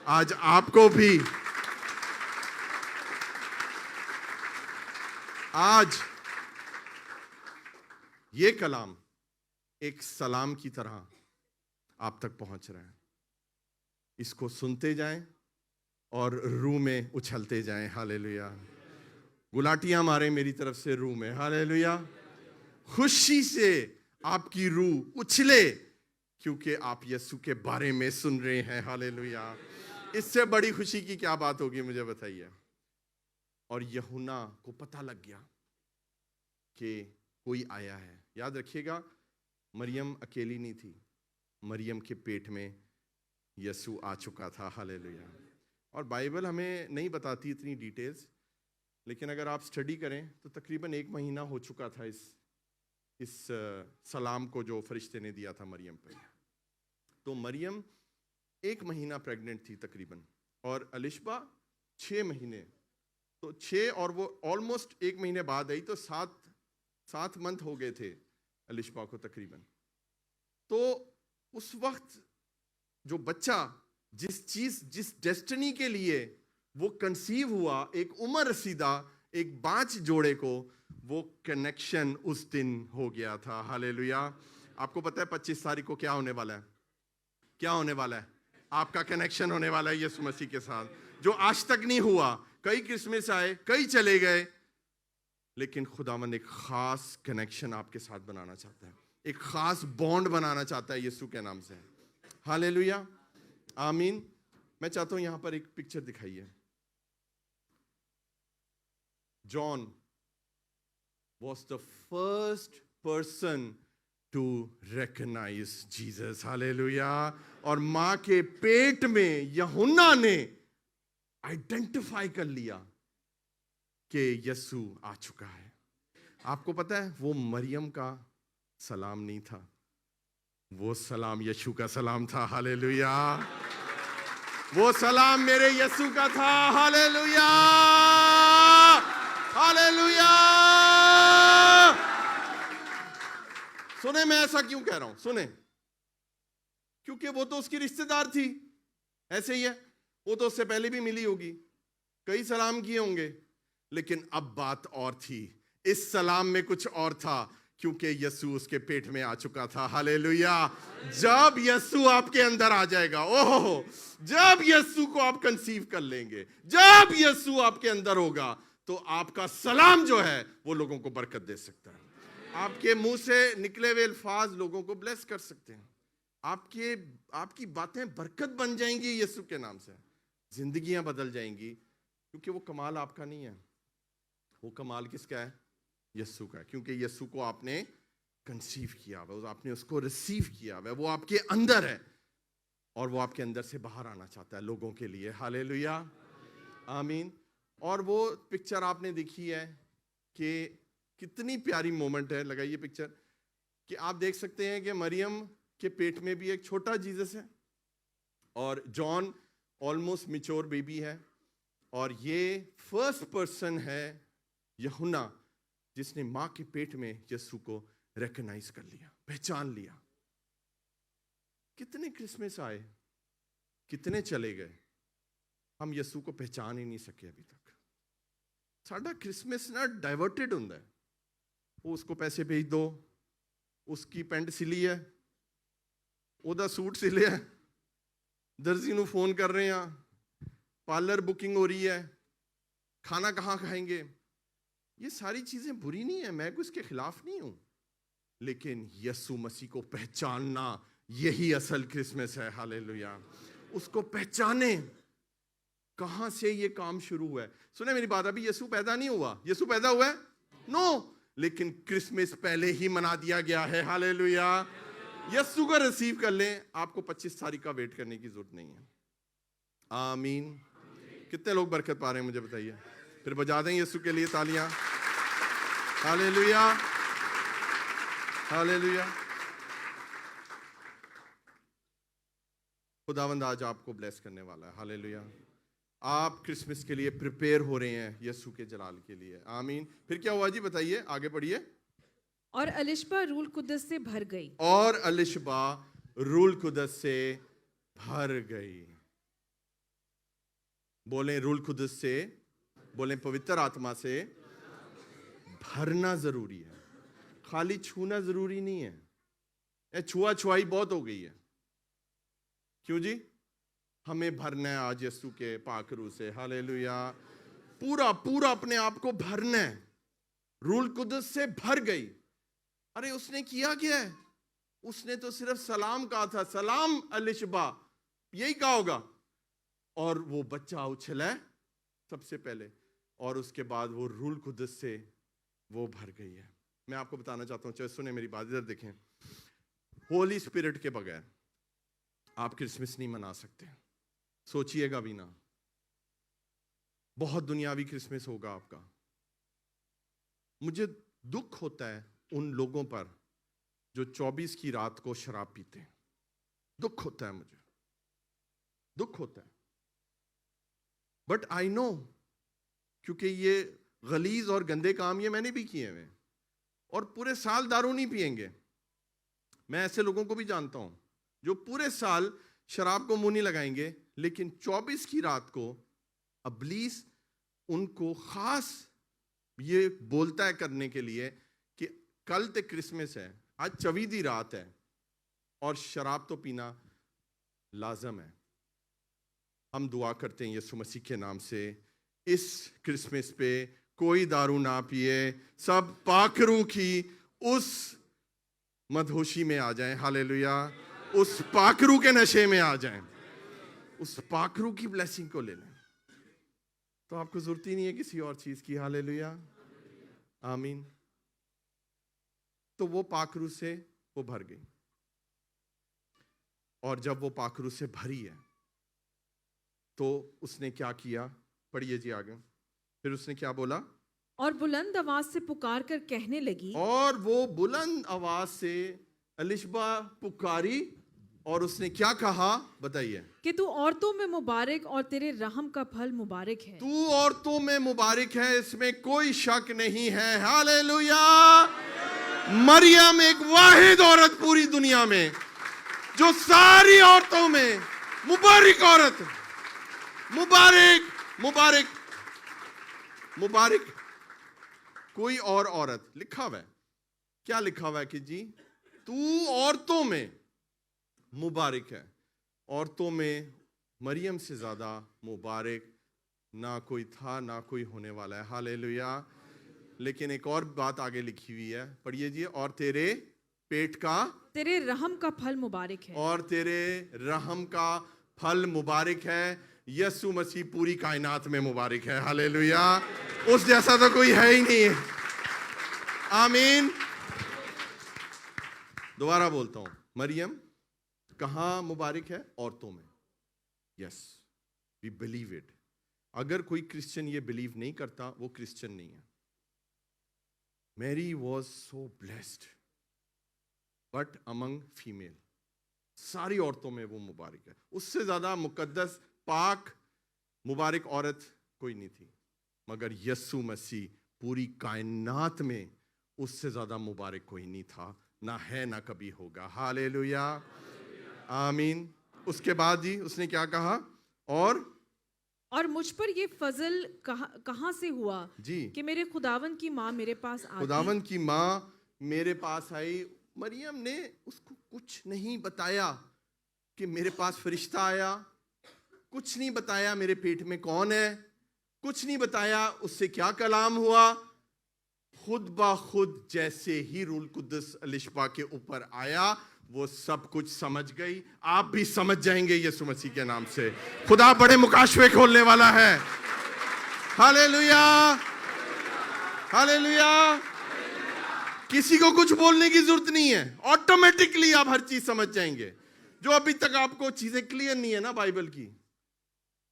S1: आज आपको भी, आज ये कलाम एक सलाम की तरह आप तक पहुंच रहा है। इसको सुनते जाएं और रूह में उछलते जाएं। हालेलुया। गुलाटियां मारे मेरी तरफ से रूह में। हालेलुया। खुशी से आपकी रूह उछले, क्योंकि आप यीशु के बारे में सुन रहे हैं। हालेलुया। इससे बड़ी खुशी की क्या बात होगी, मुझे बताइए। और यूहन्ना को पता लग गया कि कोई आया है। याद रखिएगा, मरियम अकेली नहीं थी, मरियम के पेट में यीशु आ चुका था। हालेलुया। और बाइबल हमें नहीं बताती इतनी डिटेल्स, लेकिन अगर आप स्टडी करें तो तकरीबन 1 महीना हो चुका था इस सलाम को जो फरिश्ते ने दिया था मरियम पे। तो मरियम 1 महीना प्रेग्नेंट थी तकरीबन, और अलिशबा 6 महीने। तो 6 और वो ऑलमोस्ट 1 महीने बाद आई, तो 7 मंथ हो गए थे अलिशबा को तकरीबन। तो उस वक्त जो बच्चा जिस डेस्टिनी के लिए वो कंसीव हुआ, एक उम्र रसीदा एक बांच जोड़े को, वो कनेक्शन उस दिन हो गया था। हालेलुया। आपको पता है 25 तारीख को क्या होने वाला है? क्या होने वाला है? आपका कनेक्शन होने वाला है यीशु मसीह के साथ, जो आज तक नहीं हुआ। कई क्रिसमस आए, कई चले गए, लेकिन खुदावंद एक खास कनेक्शन आपके साथ बनाना चाहता है, एक खास बॉन्ड बनाना चाहता है यीशु के नाम से। हालेलुया, आमीन। मैं चाहता हूं यहां पर एक पिक्चर दिखाइए। John was the first person to recognize Jesus. Hallelujah. और मां के पेट में यूहन्ना ने आइडेंटिफाई कर लिया कि यीशु आ चुका है। आपको पता है वो मरियम का सलाम नहीं था, वो सलाम यीशु का सलाम था। हालेलुया। वो सलाम मेरे यीशु का था। Hallelujah, hallelujah. सुने, मैं ऐसा क्यों कह रहा हूं? सुने, क्योंकि वो तो उसकी रिश्तेदार थी। ऐसे ही है, वो तो उससे पहले भी मिली होगी, कई सलाम किए होंगे, लेकिन अब बात और थी। इस सलाम में कुछ और था, क्योंकि यीशु उसके पेट में आ चुका था। हालेलुया। जब यीशु आपके अंदर आ जाएगा, ओह, जब यीशु को आप कंसीव कर लेंगे, जब यीशु आपके अंदर होगा, तो आपका सलाम जो है वो लोगों को बरकत दे सकता है। आपके मुंह से निकले हुए अल्फाज लोगों को ब्लेस कर सकते हैं। आपकी बातें बरकत बन जाएंगी यीशु के नाम से, जिंदगियां बदल जाएंगी। क्योंकि वो कमाल आपका नहीं है, वो कमाल किसका है? यीशु का है। क्योंकि यीशु को आपने कंसीव किया हुआ, आपने उसको रिसीव किया हुआ, वो आपके अंदर है, और वो आपके अंदर से बाहर आना चाहता है लोगों के लिए। हालेलुया, आमीन। और वो पिक्चर आपने देखी है कि कितनी प्यारी मोमेंट है। लगाइए पिक्चर, कि आप देख सकते हैं कि मरियम के पेट में भी एक छोटा जीसस है, और जॉन ऑलमोस्ट मैच्योर बेबी है, और ये फर्स्ट पर्सन है यूहन्ना जिसने मां के पेट में यीशु को रिकॉग्नाइज कर लिया, पहचान लिया। कितने क्रिसमस आए, कितने चले गए, हम यीशु को पहचान ही नहीं सके अभी तक। साडा क्रिसमस ना डाइवर्टेड हुंदा है। वो उसको पैसे भेज दो, उसकी पैंट सिली है, ओदा सूट सिले है, दर्जी नू फोन कर रहे हैं, पार्लर बुकिंग हो रही है, खाना कहाँ खाएंगे। ये सारी चीजें बुरी नहीं है, मैं कोई इसके खिलाफ नहीं हूं, लेकिन यीशु मसीह को पहचानना यही असल क्रिसमस है। हालेलुया। उसको पहचाने। कहां से ये काम शुरू हुआ है? सुने मेरी बात, अभी यीशु पैदा नहीं हुआ। यीशु पैदा हुआ है? नो, लेकिन क्रिसमस पहले ही मना दिया गया है। हालेलुया। यीशु को रिसीव कर लें, आपको 25 तारीख का वेट करने की जरूरत नहीं है। आमीन। कितने लोग बरकत पा रहे हैं मुझे बताइए? फिर बजा दें यीशु के लिए तालियां। Hallelujah, hallelujah. खुदावंद आज आपको ब्लेस करने वाला है। हालेलुया। आप क्रिसमस के लिए प्रिपेयर हो रहे हैं यीशु के जलाल के लिए। आमीन। फिर क्या हुआ जी? बताइए, आगे पढ़िए।
S2: और अलिशबा रूल कुदस से भर गई।
S1: और अलिशबा रूल कुदस से भर गई। बोले रूल कुदस से, बोले पवित्र आत्मा से भरना जरूरी है, खाली छूना जरूरी नहीं है। छुआ छुआई बहुत हो गई है। क्यों जी? हमें भरना है आज यीशु के पाक रूह से। हालेलुया। पूरा पूरा अपने आप को भरना है। रूल कुदस से भर गई। अरे उसने किया क्या है? उसने तो सिर्फ सलाम कहा था, सलाम अलिशबा, यही कहा होगा, और वो बच्चा उछला है सबसे पहले, और उसके बाद वो रूल कुदस से वो भर गई है। मैं आपको बताना चाहता हूँ, चाहे सुने मेरी बात, इधर देखें, होली स्पिरिट के बगैर आप क्रिसमस नहीं मना सकते। सोचिएगा भी ना, बहुत दुनियावी क्रिसमस होगा आपका। मुझे दुख होता है उन लोगों पर जो 24 की रात को शराब पीते हैं। दुख होता है, मुझे दुख होता है। बट आई नो, क्योंकि ये गलीज और गंदे काम ये मैंने भी किए हुए, और पूरे साल दारू नहीं पिएंगे। मैं ऐसे लोगों को भी जानता हूं जो पूरे साल शराब को मुंह नहीं लगाएंगे, लेकिन 24 की रात को इब्लीस उनको खास ये बोलता है करने के लिए कि कल तक क्रिसमस है, आज 24 रात है और शराब तो पीना लाजम है। हम दुआ करते हैं यीशु मसीह के नाम से, इस क्रिसमस पे कोई दारू ना पिए, सब पाखरू की उस मदहोशी में आ जाएं। हालेलुया। उस पाखरू के नशे में आ जाएं, उस पाखरू की ब्लेसिंग को ले लें, तो आपको जरूरत ही नहीं है किसी और चीज की। हालेलुया, आमीन। तो वो पाखरू से वो भर गई, और जब वो पाखरू से भरी है तो उसने क्या किया, पढ़िए जी आगे। फिर उसने क्या बोला,
S2: और बुलंद आवाज से पुकार कर कहने लगी,
S1: और वो बुलंद आवाज से एलिशबा पुकारी, और उसने क्या कहा, बताइए,
S2: कि तू औरतों में मुबारक और तेरे रहम का फल मुबारक है।
S1: तू औरतों में मुबारक है, इसमें कोई शक नहीं है। हालेलुया। मरियम एक वाहिद औरत पूरी दुनिया में जो सारी औरतों में मुबारक औरत, मुबारक मुबारक मुबारक। कोई और औरत, लिखा हुआ है, क्या लिखा हुआ है कि जी तू औरतों में मुबारक है। औरतों में मरियम से ज्यादा मुबारक ना कोई था, ना कोई होने वाला है। हालेलुया। लेकिन एक और बात आगे लिखी हुई है, पढ़िए जी, और तेरे पेट का,
S2: तेरे रहम का फल मुबारक है।
S1: और तेरे रहम का फल मुबारक है। यीशु मसीह पूरी कायनात में मुबारक है। हालेलुया। उस जैसा तो कोई है ही नहीं। आमीन। दोबारा बोलता हूं, मरियम कहां मुबारक है, औरतों में। Yes, we believe it. अगर कोई क्रिश्चियन ये बिलीव नहीं करता, वो क्रिश्चियन नहीं है। Mary was so blessed, but among female, सारी औरतों में वो मुबारक है। उससे ज्यादा मुकद्दस, पाक, मुबारक औरत कोई नहीं थी, मगर यीशु मसीह पूरी कायनात में उससे ज्यादा मुबारक कोई नहीं था, ना है ना कभी होगा। हालेलुया, आमीन। उसके बाद जी उसने क्या कहा, और
S2: मुझ पर ये फजल कहां से हुआ
S1: जी
S2: कि मेरे खुदावन की माँ मेरे पास आती।
S1: खुदावन की माँ मेरे पास आई। मरियम ने उसको कुछ नहीं बताया कि मेरे पास फरिश्ता आया, कुछ नहीं बताया मेरे पेट में कौन है, कुछ नहीं बताया उससे क्या कलाम हुआ। खुद ब खुद जैसे ही रूल कुद्दस एलिशबा के ऊपर आया, वो सब कुछ समझ गई। आप भी समझ जाएंगे यीशु मसीह के नाम से। खुदा बड़े मुकाशवे खोलने वाला है। Hallelujah, hallelujah. किसी को कुछ बोलने की जरूरत नहीं है, ऑटोमेटिकली आप हर चीज समझ जाएंगे। जो अभी तक आपको चीजें क्लियर नहीं है ना बाइबल की,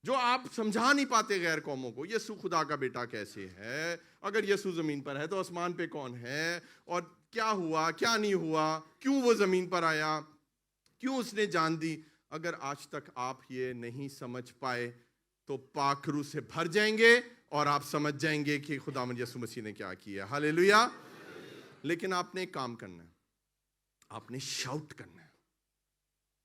S1: जो आप समझा नहीं पाते गैर कौमों को, यीशु खुदा का बेटा कैसे है, अगर यीशु जमीन पर है तो आसमान पे कौन है, और क्या हुआ क्या नहीं हुआ, क्यों वो जमीन पर आया, क्यों उसने जान दी, अगर आज तक आप ये नहीं समझ पाए तो पाखरू से भर जाएंगे और आप समझ जाएंगे कि खुदावंद यीशु मसीह ने क्या किया। हालेलुया। लेकिन आपने एक काम करना है, आपने शाउट करना है।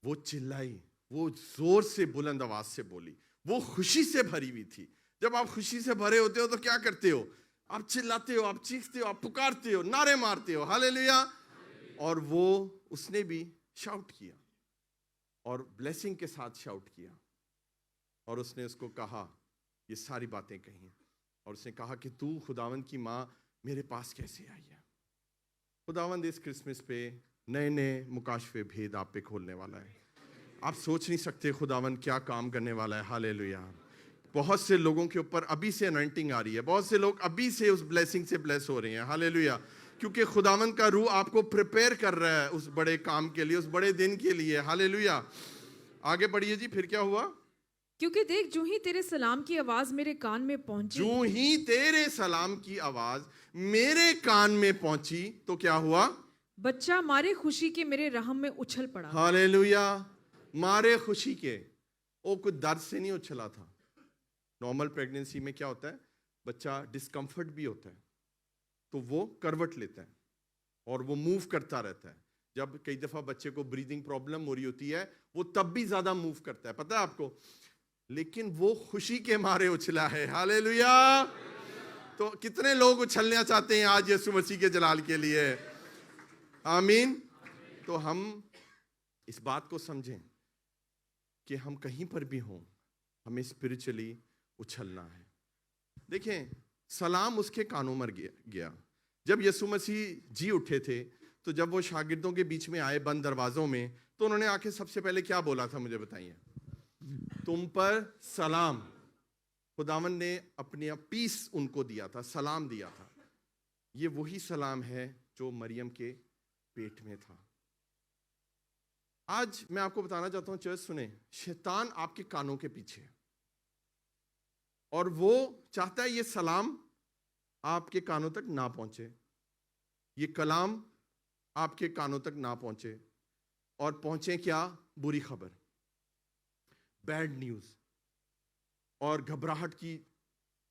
S1: वो चिल्लाई, वो जोर से बुलंद आवाज से बोली, वो खुशी से भरी हुई थी। जब आप खुशी से भरे होते हो तो क्या करते हो, आप चिल्लाते हो, आप चीखते हो, आप पुकारते हो, नारे मारते हो। हालेलुया। और वो उसने भी शाउट किया, और ब्लेसिंग के साथ शाउट किया, और उसने उसको कहा, ये सारी बातें कही, और उसने कहा कि तू खुदावंद की माँ मेरे पास कैसे आई है। खुदावंद इस क्रिसमस पे नए नए मुकाशफे भेद आप पे खोलने वाला है। आप सोच नहीं सकते खुदावंद क्या काम करने वाला है। हालेलुया। बहुत से लोगों के ऊपर अभी से अनॉइंटिंग आ रही है, बहुत से लोग अभी से उस ब्लेसिंग से ब्लेस हो रहे हैं। हालेलुया। क्योंकि खुदावंद का रूह आपको प्रिपेयर कर रहा है उस बड़े काम के लिए, उस बड़े दिन के लिए। हालेलुया। आगे बढ़िए जी, फिर क्या हुआ?
S2: क्योंकि देख, जो ही तेरे सलाम की आवाज मेरे कान में पहुंची,
S1: जो ही तेरे सलाम की आवाज मेरे कान में पहुंची तो क्या हुआ?
S2: बच्चा मारे खुशी के मेरे रहम में उछल पड़ा।
S1: हालेलुया। मारे खुशी के, वो कुछ दर्द से नहीं उछला था। नॉर्मल प्रेगनेंसी में क्या होता है, बच्चा डिस्कम्फर्ट भी होता है तो वो करवट लेता है और वो मूव करता रहता है। जब कई दफा बच्चे को ब्रीदिंग प्रॉब्लम हो रही होती है वो तब भी ज्यादा मूव करता है, पता है आपको। लेकिन वो खुशी के मारे उछला है। हालेलुया। तो कितने लोग उछलना चाहते हैं आज यीशु मसीह के जलाल के लिए? आमीन। तो हम इस बात को समझें कि हम कहीं पर भी हों, हमें स्पिरिचुअली उछलना है। देखें, सलाम उसके कानों में गया। जब यीशु मसीह जी उठे थे तो जब वो शागिर्दों के बीच में आए बंद दरवाजों में, तो उन्होंने आके सबसे पहले क्या बोला था, मुझे बताइए? तुम पर सलाम। खुदावंद ने अपने पीस उनको दिया था, सलाम दिया था। ये वही सलाम है जो मरियम के पेट में था। आज मैं आपको बताना चाहता हूं, चर्च सुने, शैतान आपके कानों के पीछे है और वो चाहता है ये सलाम आपके कानों तक ना पहुंचे, ये कलाम आपके कानों तक ना पहुंचे। और पहुंचे क्या? बुरी खबर, बैड न्यूज और घबराहट की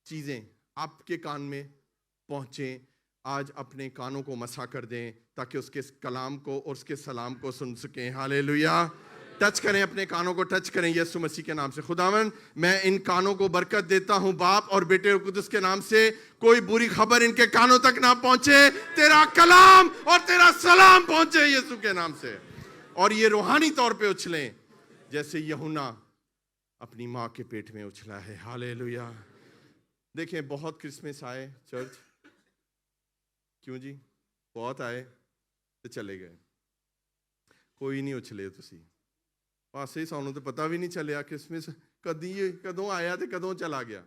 S1: चीजें आपके कान में पहुंचे। आज अपने कानों को मसा कर दें ताकि उसके कलाम को और उसके सलाम को सुन सकें। हालेलुया। टच करें, अपने कानों को टच करें यीशु मसीह के नाम से। खुदावन, मैं इन कानों को बरकत देता हूं बाप और बेटे और कुदुस के नाम से। कोई बुरी खबर इनके कानों तक ना पहुंचे, तेरा कलाम और तेरा सलाम पहुंचे यीशु के नाम से। और ये रूहानी तौर पे उछलें जैसे यूहन्ना अपनी माँ के पेट में उछला है। हालेलुया। देखें, बहुत क्रिसमस आए चर्च, क्यों जी? बहुत आए तो चले गए, कोई नहीं उछले। तुसी पासे सानू तो पता भी नहीं चलिया क्रिसमस कदों आया तो कदों चला गया।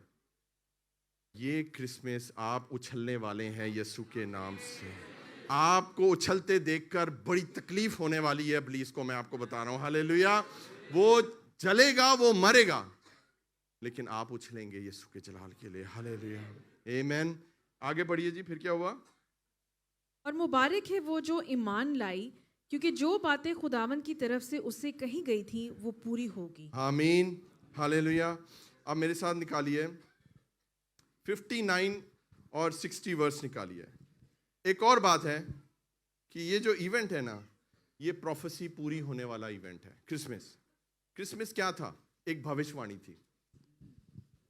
S1: ये क्रिसमस आप उछलने वाले हैं यीशु के नाम से। आपको उछलते देखकर बड़ी तकलीफ होने वाली है इब्लीस को, मैं आपको बता रहा हूं। हालेलुया। वो जलेगा, वो मरेगा, लेकिन आप उछलेंगे यीशु के जलाल के लिए। हालेलुया। आमीन। आगे बढ़िए जी, फिर क्या हुआ?
S2: और मुबारक है वो जो ईमान लाई, क्योंकि जो बातें खुदावन की तरफ से उससे कही गई थी वो पूरी होगी।
S1: आमीन। हालेलुया। अब मेरे साथ निकालिए 59 और 60 वर्स निकालिए। एक और बात है कि ये जो इवेंट है ना, ये प्रोफेसी पूरी होने वाला इवेंट है। क्रिसमस क्या था? एक भविष्यवाणी थी।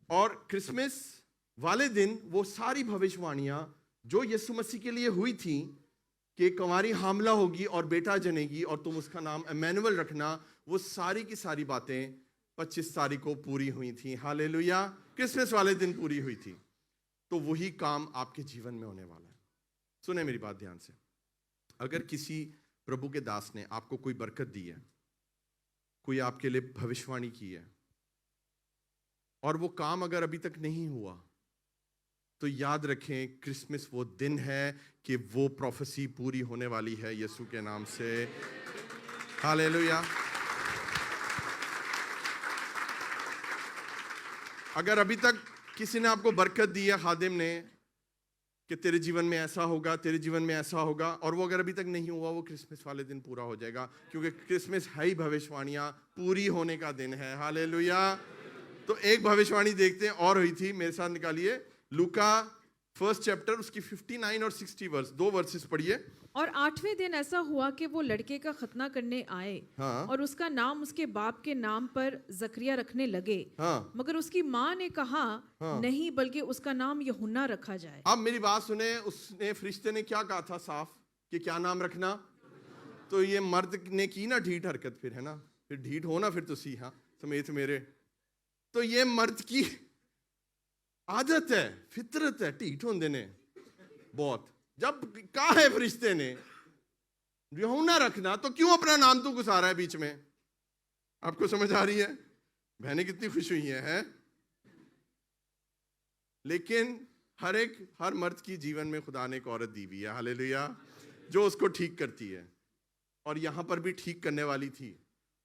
S1: और क्रिसमस वाले दिन वो सारी भविष्यवाणियां जो यीशु मसीह के लिए हुई थी कि कुंवारी हामला होगी और बेटा जनेगी और तुम उसका नाम इम्मानुएल रखना, वो सारी की सारी बातें 25 तारीख को पूरी हुई थी। हालेलुया। क्रिसमस वाले दिन पूरी हुई थी। तो वही काम आपके जीवन में होने वाला है। सुने मेरी बात ध्यान से। अगर किसी प्रभु के दास ने आपको कोई बरकत दी है, कोई आपके लिए भविष्यवाणी की है, और वो काम अगर अभी तक नहीं हुआ, तो याद रखें क्रिसमस वो दिन है कि वो प्रोफेसी पूरी होने वाली है यीशु के नाम से। हालेलुया। अगर अभी तक किसी ने आपको बरकत दी है, खादिम ने, कि तेरे जीवन में ऐसा होगा, तेरे जीवन में ऐसा होगा, और वो अगर अभी तक नहीं हुआ, वो क्रिसमस वाले दिन पूरा हो जाएगा, क्योंकि क्रिसमस है ही भविष्यवाणियां पूरी होने का दिन है। हालेलुया। तो एक भविष्यवाणी देखते हैं और हुई थी, मेरे साथ निकालिए लूका 1 चैप्टर, उसकी 59 और 60 वर्स, 2 वर्सेस पढ़िए।
S2: और 8वें दिन ऐसा हुआ कि वो लड़के का खतना करने आए।
S1: हाँ।
S2: और उसका नाम उसके बाप के नाम पर जकरिया रखने लगे।
S1: हाँ।
S2: मगर उसकी माँ ने कहा, नहीं, बल्कि उसका नाम यूहन्ना रखा जाए।
S1: अब मेरी बात सुने, उसने फरिश्ते ने क्या कहा था साफ कि क्या नाम रखना? तो ये मर्द ने की ना ढीठ हरकत, फिर है ना, फिर ढीठ हो ना फिर तुसी, हाँ, समेत मेरे। तो ये मर्द की आदत है, फितरत है, ढीठ होंदे ने बहुत। जब कहा है फरिश्ते ने यूहन्ना रखना, तो क्यों अपना नाम तो गुसारा है बीच में? आपको समझ आ रही है? बहनें कितनी खुश हुई हैं, है? लेकिन हर मर्द की जीवन में खुदा ने एक औरत दी हुई है, हालेलुया, जो उसको ठीक करती है। और यहाँ पर भी ठीक करने वाली थी।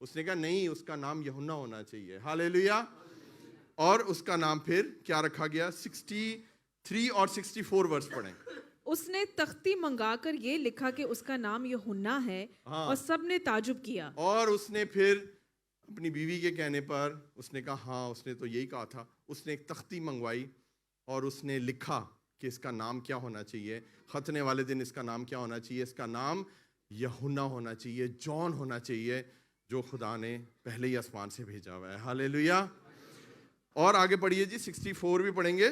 S1: उसने कहा नहीं, उसका नाम यूहन्ना होना चाहिए, हालेलुया। और उसका नाम फिर क्या रखा गया? 63 और 64 वर्ष पढ़ें।
S2: उसने तख्ती मंगाकर ये लिखा कि उसका नाम यूहन्ना है।
S1: हाँ।
S2: और सबने ताजुब किया।
S1: और उसने फिर अपनी बीवी के कहने पर उसने कहा हाँ, उसने तो यही कहा था। उसने एक तख्ती मंगवाई और उसने लिखा कि इसका नाम क्या होना चाहिए। खतने वाले दिन इसका नाम क्या होना चाहिए? इसका नाम यूहन्ना होना चाहिए, जॉन होना चाहिए, जो खुदा ने पहले ही आसमान से भेजा हुआ है, हालेलुया। और आगे पढ़िए जी, 64 भी पढ़ेंगे।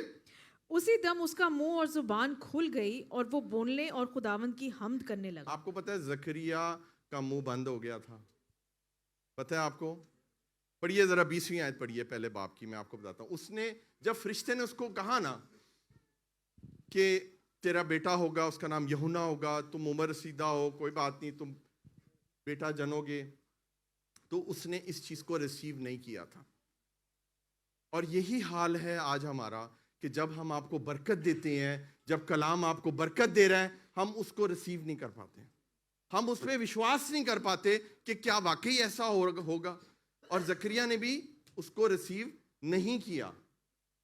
S2: उसी दम उसका मुंह और जुबान खुल गई और वो बोलने और खुदावंद की हम्द करने लगा।
S1: आपको पता है जकरिया का मुंह बंद हो गया था, पता है आपको? पढ़िए जरा 20वीं आयत पढ़िए पहले बाप की, मैं आपको बताता हूँ। उसने जब फरिश्ते ने उसको कहा ना कि तेरा बेटा होगा, उसका नाम यूहन्ना होगा, तुम उम्र रसीदा हो, कोई बात नहीं, तुम बेटा जनोगे, तो उसने इस चीज को रिसीव नहीं किया था। और यही हाल है आज हमारा कि जब हम आपको बरकत देते हैं, जब कलाम आपको बरकत दे रहा है, हम उसको रिसीव नहीं कर पाते, हम उस पर विश्वास नहीं कर पाते कि क्या वाकई ऐसा होगा। और जकरिया ने भी उसको रिसीव नहीं किया।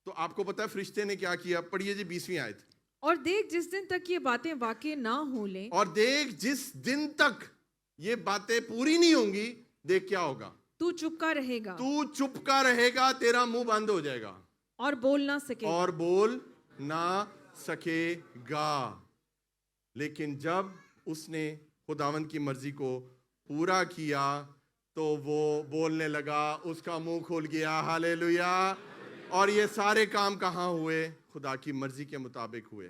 S1: तो आपको पता है फरिश्ते ने क्या किया? पढ़िए जी 20वीं आयत।
S2: और देख, जिस दिन तक ये बातें वाकई ना हो लें,
S1: और देख, जिस दिन तक ये बातें पूरी नहीं होंगी, देख क्या होगा?
S2: तू चुपका रहेगा
S1: तू चुपका रहेगा, तेरा मुंह बंद हो जाएगा
S2: और बोल ना सकेगा।
S1: और बोल ना सकेगा। लेकिन जब उसने खुदावंद की मर्जी को पूरा किया तो वो बोलने लगा, उसका मुंह खुल गया, हालेलुया। और ये सारे काम कहाँ हुए? खुदा की मर्जी के मुताबिक हुए,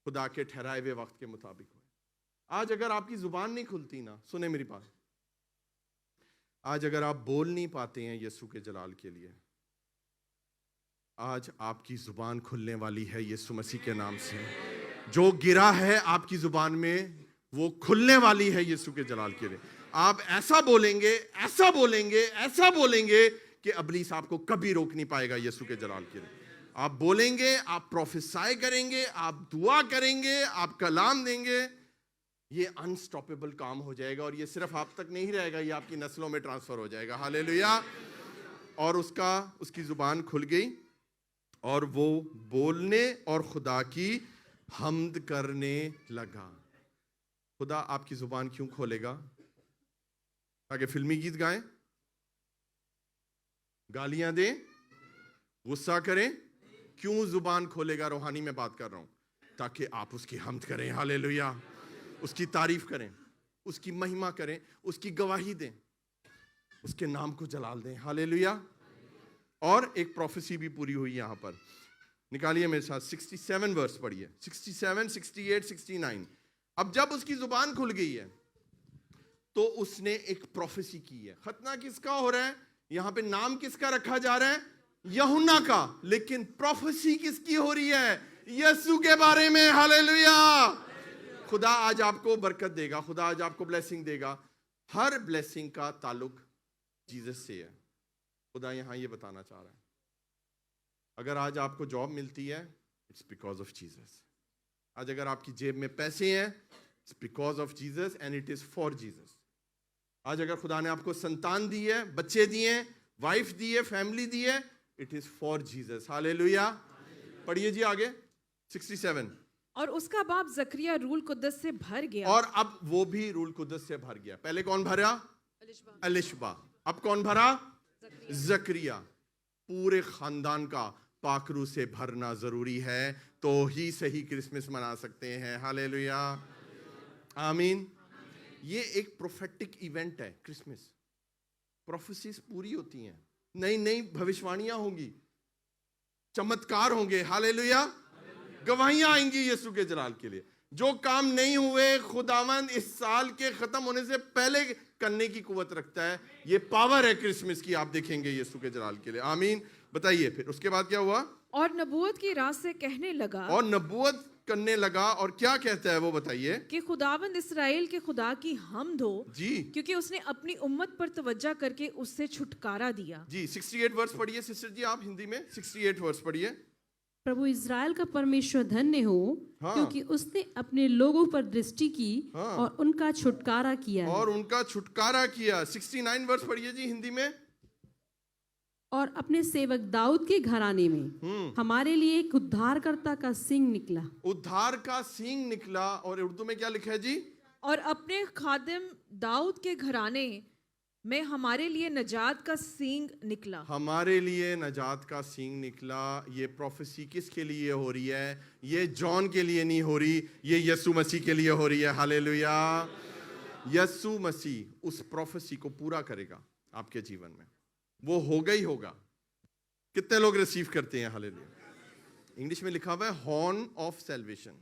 S1: खुदा के ठहराए हुए वक्त के मुताबिक हुए। आज अगर आपकी जुबान नहीं खुलती ना, सुने मेरी बात, आज अगर आप बोल नहीं पाते हैं यीशु के जलाल के लिए, आज आपकी जुबान खुलने वाली है यीशु मसीह के नाम से। जो गिरा है आपकी जुबान में, वो खुलने वाली है यीशु के जलाल के लिए। आप ऐसा बोलेंगे, ऐसा बोलेंगे, ऐसा बोलेंगे कि इब्लीस आपको कभी रोक नहीं पाएगा यीशु के जलाल के लिए। आप बोलेंगे, आप प्रोफेसाई करेंगे, आप दुआ करेंगे, आप कलाम देंगे, ये अनस्टॉपेबल काम हो जाएगा। और ये सिर्फ आप तक नहीं रहेगा, ये आपकी नस्लों में ट्रांसफर हो जाएगा, हालेलुया। और उसकी जुबान खुल गई और वो बोलने और खुदा की हम्द करने लगा। खुदा आपकी जुबान क्यों खोलेगा? ताकि फिल्मी गीत गाएं, गालियां दें, गुस्सा करें? क्यों जुबान खोलेगा? रूहानी में बात कर रहा हूं, ताकि आप उसकी हम्द करें, हालेलुया, उसकी तारीफ करें, उसकी महिमा करें, उसकी गवाही दें, उसके नाम को जलाल दें, हालेलुया। और एक प्रोफेसी भी पूरी हुई यहां पर, निकालिए मेरे साथ 67 वर्स पढ़िए, 67, 68, 69। अब जब उसकी जुबान खुल गई है तो उसने एक प्रोफेसी की है। खतना किसका हो रहा है? यहां पे नाम किसका रखा जा रहा है? यूहन्ना का। लेकिन प्रोफेसी किसकी हो रही है? यीशु के बारे में, हालेलुया। खुदा आज आपको बरकत देगा, खुदा आज आपको ब्लेसिंग देगा। हर ब्लेसिंग का ताल्लुक जीसस से है। खुदा यहां ये बताना चाह रहा है, अगर आज आपको जॉब मिलती है, इट्स बिकॉज ऑफ जीसस। आज अगर आपकी जेब में पैसे हैं, it's because of Jesus and it is for Jesus. आज अगर खुदा ने आपको संतान दी है, बच्चे दिए, वाइफ दी है, फैमिली दी है, it is for Jesus, hallelujah. पढ़िए जी आगे 67।
S2: और उसका बाप जकरिया रूल कुद्दस से भर गया।
S1: और अब वो भी रूल कुद्दस से भर गया। पहले कौन भरा? एलिशबा। अब कौन भरा? जकरिया। पूरे खानदान का पाकरू से भरना जरूरी है, तो ही सही क्रिसमस मना सकते हैं, हालेलुया, आमीन। ये एक प्रोफेटिक इवेंट है क्रिसमस। प्रोफेसीज पूरी होती हैं, नई नई भविष्यवाणियां होंगी, चमत्कार होंगे, हालेलुया। गवाहियां आएंगी यीशु के जलाल के लिए। जो काम नहीं हुए, खुदावंद इस साल के खत्म होने से पहले करने की कुवत रखता है। ये पावर है क्रिसमस की, आप देखेंगे यीशु के जलाल के लिए, आमीन। बताइए फिर उसके बाद क्या हुआ?
S2: और नबूवत की राह से कहने लगा।
S1: और नबूवत करने लगा। और क्या कहता है वो बताइए? कि
S2: खुदावंद इसराइल के खुदा की हम्द हो
S1: जी,
S2: क्योंकि उसने अपनी उम्मत पर तवज्जो करके उससे छुटकारा दिया।
S1: जी 68 वर्स पढ़िए सिस्टर जी, आप हिंदी में 68 वर्स पढ़िए।
S3: प्रभु इज़राइल का परमेश्वर धन्य हो,
S1: हाँ।
S3: क्योंकि उसने अपने लोगों पर दृष्टि की
S1: हाँ।
S3: और उनका छुटकारा किया है।
S1: और उनका छुटकारा किया। 69 वर्ष पढ़िए जी हिंदी में।
S3: और अपने सेवक दाऊद के घराने में हमारे लिए एक उद्धारकर्ता का सिंह निकला।
S1: उद्धार का सींग निकला। और उर्दू में क्या लिखा है जी?
S2: और अपने खादिम दाऊद के घराने में हमारे लिए नजात का सींग निकला।
S1: हमारे लिए नजात का सींग निकला। ये प्रोफेसी किसके लिए हो रही है? ये जॉन के लिए नहीं हो रही, ये यीशु मसीह के लिए हो रही है। हालेलुया। यीशु मसीह उस प्रोफेसी को पूरा करेगा आपके जीवन में। वो होगा ही होगा। कितने लोग रिसीव करते हैं? हालेलुया। इंग्लिश में लिखा हुआ है हॉर्न ऑफ सैल्वेशन।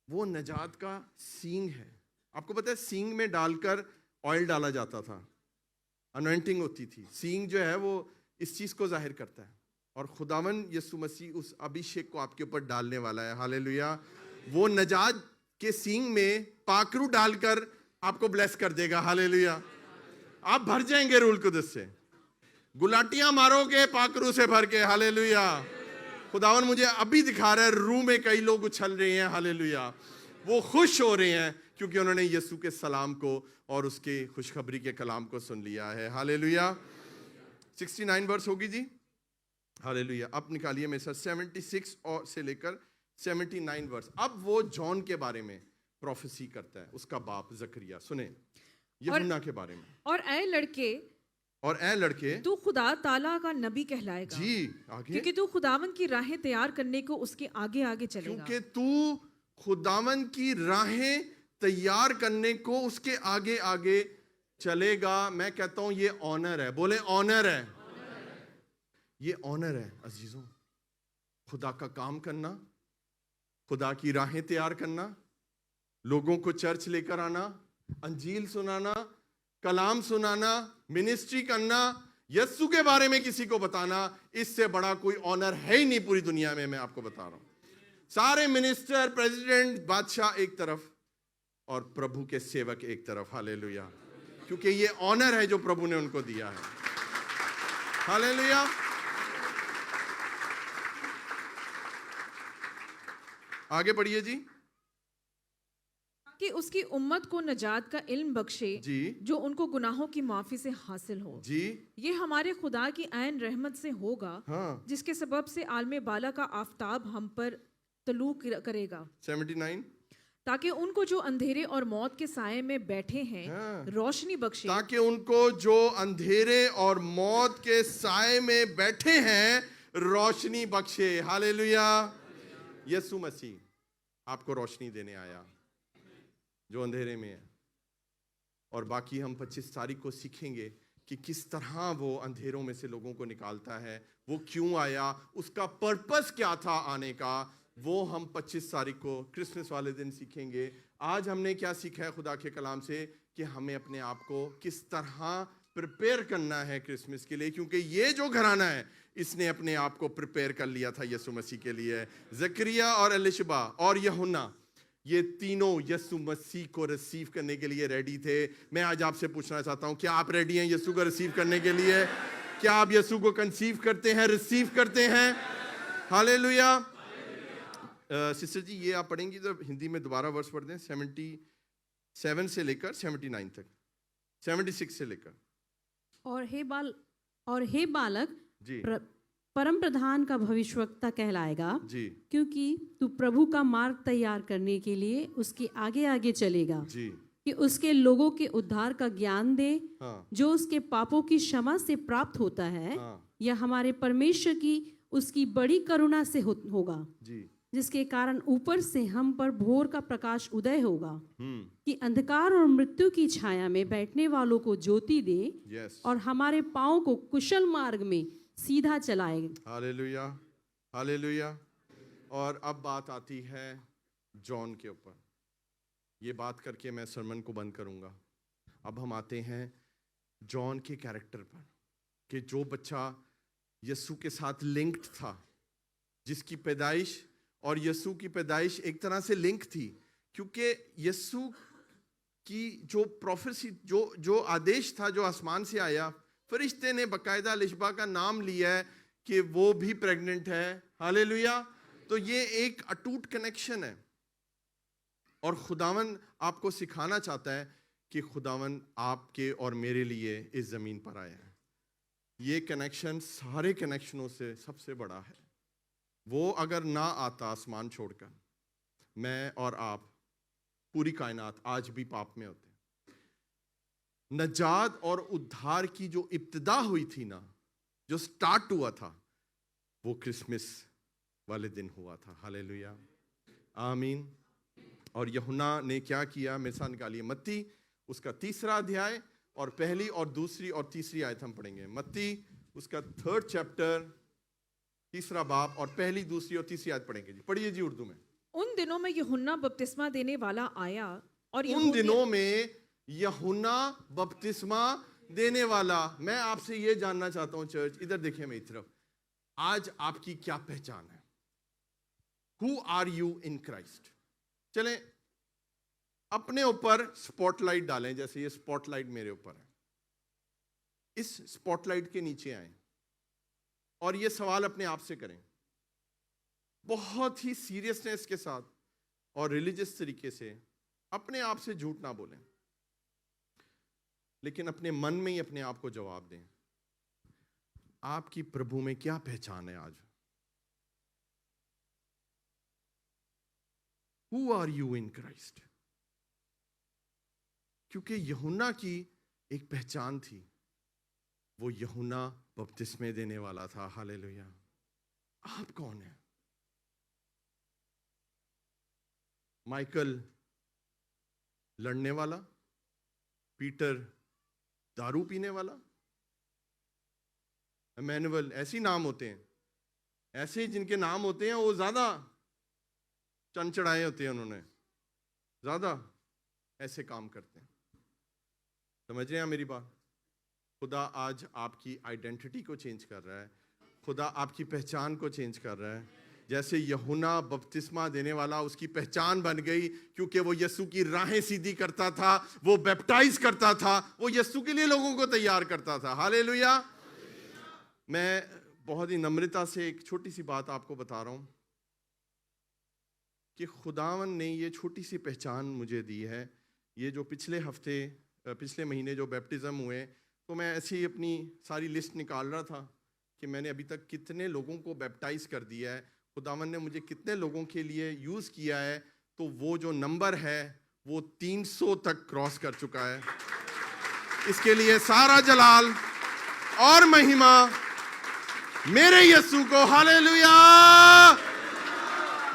S1: वो नजात का सींग है। आपको पता है सींग में डालकर ऑयल डाला जाता था, अनॉइंटिंग होती थी। सींग जो है वो इस चीज को जाहिर करता है। और खुदावन यीशु मसीह उस अभिषेक को आपके ऊपर डालने वाला है। हालेलुया। वो नजात के सींग में पाकरू डालकर आपको ब्लेस कर देगा। हालेलुया। आप भर जाएंगे रूल कुदस से। गुलाटियां मारोगे पाकरू से भर के। हालेलुया। खुदावन मुझे अभी दिखा रहा है रूह में कई लोग उछल रहे हैं। हालेलुया। वो खुश हो रहे हैं क्योंकि उन्होंने यीशु के सलाम को और उसके खुशखबरी के कलाम को सुन लिया है। हालेलुया। 69 वर्ष होगी जी। हालेलुया। अब निकालिए मेरे साथ 76 और से लेकर 79 वर्ष। अब वो जॉन के बारे में प्रोफेसी करता है, उसका बाप जकरिया। सुने यूहन्ना के बारे में।
S2: और ऐ लड़के तू खुदा ताला का नबी कहलाएगा
S1: जी। आगे,
S2: क्योंकि तू खुदावन की राहें तैयार करने को उसके आगे आगे चलेगा।
S1: क्योंकि तू खुदावन की राहें तैयार करने को उसके आगे आगे चलेगा। मैं कहता हूं ये ऑनर है। बोले ऑनर है। ये ऑनर है अजीजों। खुदा का काम करना, खुदा की राहें तैयार करना, लोगों को चर्च लेकर आना, अंजील सुनाना, कलाम सुनाना, मिनिस्ट्री करना, यीशु के बारे में किसी को बताना, इससे बड़ा कोई ऑनर है ही नहीं पूरी दुनिया में। मैं आपको बता रहा हूं। सारे मिनिस्टर, प्रेसिडेंट, बादशाह एक तरफ और प्रभु के सेवक एक तरफ। हालेलुया। क्योंकि ये ऑनर है जो प्रभु ने उनको दिया है। हालेलुया। आगे बढ़िए जी।
S2: कि उसकी उम्मत को नजात का इल्म बख्शे
S1: जी।
S2: जो उनको गुनाहों की माफी से हासिल हो
S1: जी।
S2: ये हमारे खुदा की ऐन रहमत से होगा।
S1: हाँ।
S2: जिसके सबब से आलमे बाला का आफताब हम पर तलू करेगा।
S1: 79।
S2: ताकि उनको जो अंधेरे और मौत के साये में बैठे हैं
S1: हाँ।
S2: रोशनी बख्शे।
S1: ताकि उनको जो अंधेरे और मौत के साये में बैठे हैं रोशनी बख्शे। हालेलुया। यीशु मसीह आपको रोशनी देने आया जो अंधेरे में है। और बाकी हम 25 तारीख को सीखेंगे कि किस तरह वो अंधेरों में से लोगों को निकालता है, वो क्यों आया, उसका पर्पस क्या था आने का। वो हम 25 तारीख को क्रिसमस वाले दिन सीखेंगे। आज हमने क्या सीखा है खुदा के कलाम से कि हमें अपने आप को किस तरह प्रिपेयर करना है क्रिसमस के लिए। क्योंकि ये जो घराना है इसने अपने आप को प्रिपेयर कर लिया था यीशु मसीह के लिए। जकरिया और एलिशबा और यूहन्ना ये तीनों यीशु मसीह को रिसीव करने के लिए रेडी थे। मैं आज आपसे पूछना चाहता हूं, क्या आप रेडी हैं यीशु को रिसीव करने के लिए? क्या आप यीशु को कंसीव करते हैं, रिसीव करते हैं? हालेलुया। सिस्टर जी ये आप पढ़ेंगी तो हिंदी में दोबारा वर्ष पढ़ दें। 77 से लेकर 79 तक, 76 से लेकर।
S3: और हे बालक
S1: जी।
S3: परम प्रधान का भविष्यवक्ता कहलाएगा
S1: जी।
S3: क्योंकि तू प्रभु का मार्ग तैयार करने के लिए उसके आगे आगे चलेगा
S1: जी।
S3: कि उसके लोगों के उद्धार का ज्ञान दे।
S1: हाँ।
S3: जो उसके पापों की क्षमा से प्राप्त होता है।
S1: हाँ।
S3: यह हमारे परमेश्वर की उसकी बड़ी करुणा से होगा
S1: जी।
S3: जिसके कारण ऊपर से हम पर भोर का प्रकाश उदय होगा कि अंधकार और मृत्यु की छाया में बैठने वालों को ज्योति दे।
S1: यस।
S3: और हमारे पाँव को कुशल मार्ग में सीधा चलाए।
S1: हालेलुया। हालेलुया। और अब बात आती है जॉन के ऊपर। ये बात करके मैं सरमन को बंद करूंगा। अब हम आते हैं जॉन के कैरेक्टर पर कि जो बच्चा यीशु के साथ लिंक्ड था, जिसकी पैदाइश और यीशु की पैदाइश एक तरह से लिंक थी। क्योंकि यीशु की जो प्रोफेसी, जो आदेश था जो आसमान से आया, फरिश्ते ने बकायदा एलिशबा का नाम लिया है कि वो भी प्रेग्नेंट है। हालेलुया। तो ये एक अटूट कनेक्शन है, और खुदावन आपको सिखाना चाहता है कि खुदावन आपके और मेरे लिए इस जमीन पर आया है। ये कनेक्शन सारे कनेक्शनों से सबसे बड़ा है। वो अगर ना आता आसमान छोड़कर, मैं और आप, पूरी कायनात आज भी पाप में होते। नजात और उद्धार की जो इब्तिदा हुई थी ना, जो स्टार्ट हुआ था, वो क्रिसमस वाले दिन हुआ था। हालेलुया, आमीन। और यूहन्ना ने क्या किया, मेरे साथ निकालिए मत्ती उसका 3रा अध्याय और पहली और दूसरी और तीसरी आयत हम पढ़ेंगे। मत्ती उसका 3rd चैप्टर 3रा बाब और पहली, दूसरी और तीसरी आयत पढ़ेंगे जी। पढ़िए जी उर्दू में।
S2: उन दिनों में यूहन्ना बपतिस्मा देने वाला आया और
S1: उन दिनों में यूहन्ना बपतिस्मा देने वाला। मैं आपसे ये जानना चाहता हूं चर्च, इधर देखिए मेरी तरफ, आज आपकी क्या पहचान है? Who are you in Christ? चलें अपने ऊपर स्पॉटलाइट डालें, जैसे ये स्पॉटलाइट मेरे ऊपर है। इस स्पॉटलाइट के नीचे आए और ये सवाल अपने आप से करें, बहुत ही सीरियसनेस के साथ और रिलीजियस तरीके से। अपने आप से झूठ ना बोलें, लेकिन अपने मन में ही अपने आप को जवाब दें, आपकी प्रभु में क्या पहचान है आज? Who are you in Christ? क्योंकि यूहन्ना की एक पहचान थी, वो यूहन्ना बपतिस्मे देने वाला था। हालेलुया। आप कौन हैं? माइकल लड़ने वाला, पीटर दारू पीने वाला, इमैनुअल, ऐसे नाम होते हैं। ऐसे जिनके नाम होते हैं वो ज्यादा चंद चढ़ाए होते हैं, उन्होंने ज्यादा ऐसे काम करते हैं। समझ रहे हैं मेरी बात? खुदा आज आपकी आइडेंटिटी को चेंज कर रहा है, खुदा आपकी पहचान को चेंज कर रहा है। जैसे यूहन्ना बपतिस्मा देने वाला, उसकी पहचान बन गई क्योंकि वो यीशु की राहें सीधी करता था, वो बैप्टाइज करता था, वो यीशु के लिए लोगों को तैयार करता था। हालेलुया। मैं बहुत ही नम्रता से एक छोटी सी बात आपको बता रहा हूं कि खुदावन ने ये छोटी सी पहचान मुझे दी है। ये जो पिछले महीने जो बैप्टिज्म हुए, तो मैं ऐसे ही अपनी सारी लिस्ट निकाल रहा था कि मैंने अभी तक कितने लोगों को बैप्टाइज कर दिया है, खुदावन ने मुझे कितने लोगों के लिए यूज़ किया है। तो वो जो नंबर है वो 300 तक क्रॉस कर चुका है। इसके लिए सारा जलाल और महिमा मेरे यीशु को। हालेलुया।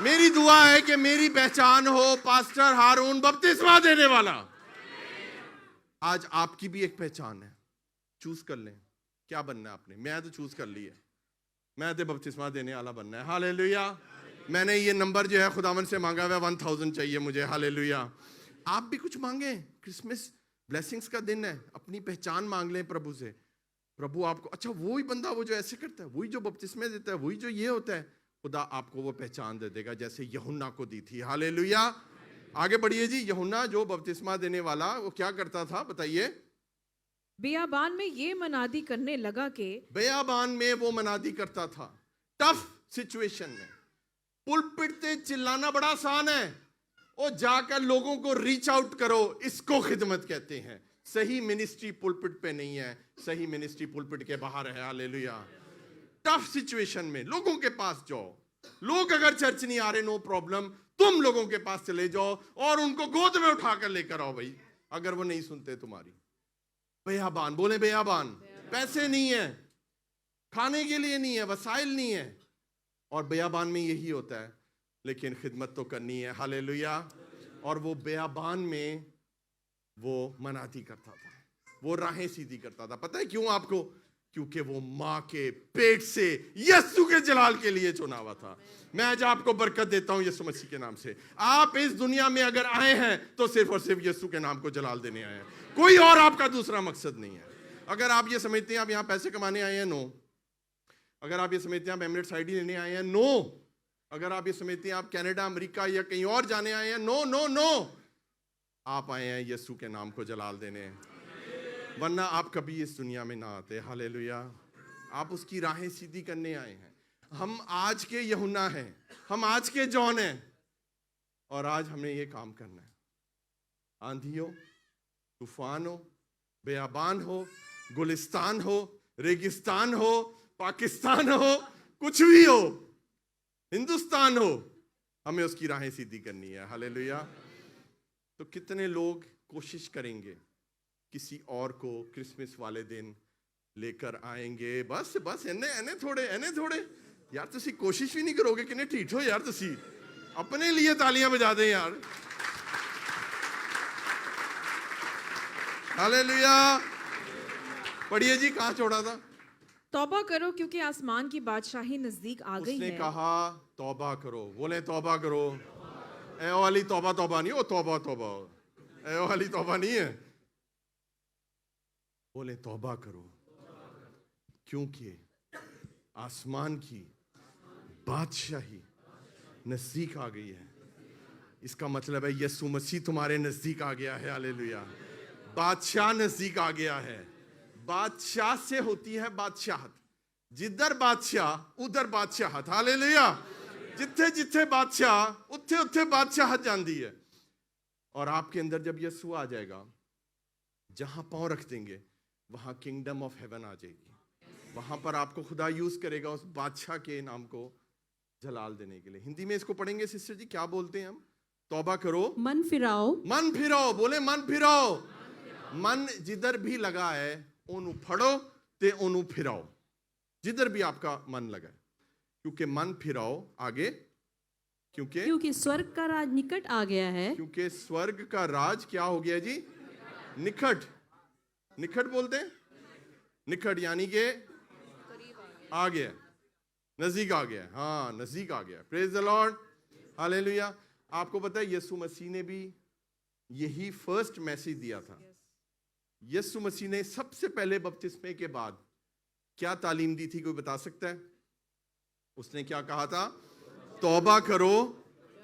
S1: मेरी दुआ है कि मेरी पहचान हो पास्टर हारून बपतिस्मा देने वाला। आज आपकी भी एक पहचान है, चूज कर लें क्या बनना है आपने। मैं तो चूज कर ली है, मैं तो बपतिस्मा देने वाला बनना है। हालेलुया। मैंने ये नंबर जो है खुदावन से मांगा हुआ, 1000 चाहिए मुझे। हालेलुया। आप भी कुछ मांगे, क्रिसमस ब्लेसिंग्स का दिन है, अपनी पहचान मांग लें प्रभु से। प्रभु आपको, अच्छा वही बंदा वो जो ऐसे करता है, वही जो बपतिस्मे देता है, वही जो ये होता है, खुदा आपको वो पहचान दे देगा जैसे यूहन्ना को दी थी। हालेलुया। आगे बढ़िए जी। यूहन्ना जो बपतिस्मा देने वाला, वो क्या करता था बताइए?
S2: बियाबान में ये मनादी करने लगा कि,
S1: बियाबान में वो मनादी करता था। टफ सिचुएशन में पुलपिट पे चिल्लाना बड़ा आसान है, और जाकर लोगों को रीच आउट करो, इसको खिदमत कहते हैं। सही मिनिस्ट्री पुलपिट पे नहीं है, सही मिनिस्ट्री पुलपिट के बाहर है। हालेलुया। टफ सिचुएशन में लोगों के पास जाओ। लोग अगर चर्च नहीं आ रहे, नो प्रॉब्लम, तुम लोगों के पास चले जाओ और उनको गोद में उठाकर लेकर आओ भाई, अगर वो नहीं सुनते तुम्हारी। बेयाबान, बोले बेयाबान। पैसे नहीं है, खाने के लिए नहीं है, वसाइल नहीं है, और बेयाबान में यही होता है, लेकिन खिदमत तो करनी है। हालेलुया। और वो बेयाबान में वो मनाती करता था, वो राहें सीधी करता था। पता है क्यों आपको? क्योंकि वो माँ के पेट से यीशु के जलाल के लिए चुना हुआ था। मैं आज आपको बरकत देता हूं यीशु मसीह के नाम से। आप इस दुनिया में अगर आए हैं तो सिर्फ और सिर्फ यीशु के नाम को जलाल देने आए हैं, कोई और आपका दूसरा मकसद नहीं है। अगर आप ये समझते हैं आप यहाँ पैसे कमाने आए हैं, नो। अगर आप ये समझते हैं आप एमिरेट्स आईडी लेने आए हैं, नो। अगर आप ये समझते हैं आप कनाडा, अमेरिका या कहीं और जाने आए हैं, नो नो नो। आप आए हैं यीशु के नाम को जलाल देने, वरना आप कभी इस दुनिया में ना आते। हालेलुया। आप उसकी राहें सीधी करने आए हैं। हम आज के यूहन्ना हैं, हम आज के जॉन हैं, और आज हमें ये काम करना है। आंधी हो, तूफान हो, बेयाबान हो, गुलिस्तान हो, रेगिस्तान हो, पाकिस्तान हो, कुछ भी हो, हिंदुस्तान हो, हमें उसकी राहें सीधी करनी है। हालेलुया। तो कितने लोग कोशिश करेंगे किसी और को क्रिसमस वाले दिन लेकर आएंगे? बस बस एने थोड़े यार, तुसी कोशिश भी नहीं करोगे? किन्ने ढीठ हो यार, तुसी अपने लिए तालियां बजा दें यार। हालेलुया। पढ़िए जी, कहाँ छोड़ा था?
S2: तौबा करो क्योंकि आसमान की बादशाही नजदीक आ गई
S1: उसने
S2: है।
S1: कहा तौबा करो। बोले तौबा करो। ए वाली तौबा नहीं, वो तौबा ए वाली तौबा नहीं है। बोले तौबा करो क्योंकि आसमान की बादशाही नजदीक आ गई है। इसका मतलब है यीशु मसीह तुम्हारे नजदीक आ गया है। हालेलुया। बादशाह नजदीक आ गया है। बादशाह से होती है बादशाहत। जिधर बादशाह उधर बादशाहत। हालेलुया। जिथे जिथे बादशाह उत्थे उत्थे बादशाहत जाती है। और आपके अंदर जब यीशु आ जाएगा, जहां पांव रख देंगे वहां किंगडम ऑफ हेवन आ जाएगी। वहां पर आपको खुदा यूज करेगा उस बादशाह के नाम को जलाल देने के लिए। हिंदी में इसको पढ़ेंगे सिस्टर जी, क्या बोलते हैं हम? तौबा करो,
S3: मन फिराओ।
S1: मन फिराओ। बोले मन फिराओ। मन जिधर भी लगा है ओनू फड़ो ते ओनू फिराओ, जिधर भी आपका मन लगा है। क्योंकि मन फिराओ आगे,
S3: क्योंकि स्वर्ग का राज निकट आ गया है।
S1: क्योंकि स्वर्ग का राज क्या हो गया जी? निकट। निकट बोलते हैं, निकट यानी कि आ गया, नजदीक आ गया। हाँ, नजदीक आ गया। Praise the Lord. हालेलुया। आपको पता है यीशु मसीह ने भी यही फर्स्ट मैसेज दिया था। यीशु मसीह ने सबसे पहले बपतिस्मे के बाद क्या तालीम दी थी? कोई बता सकता है? उसने क्या कहा था? तौबा करो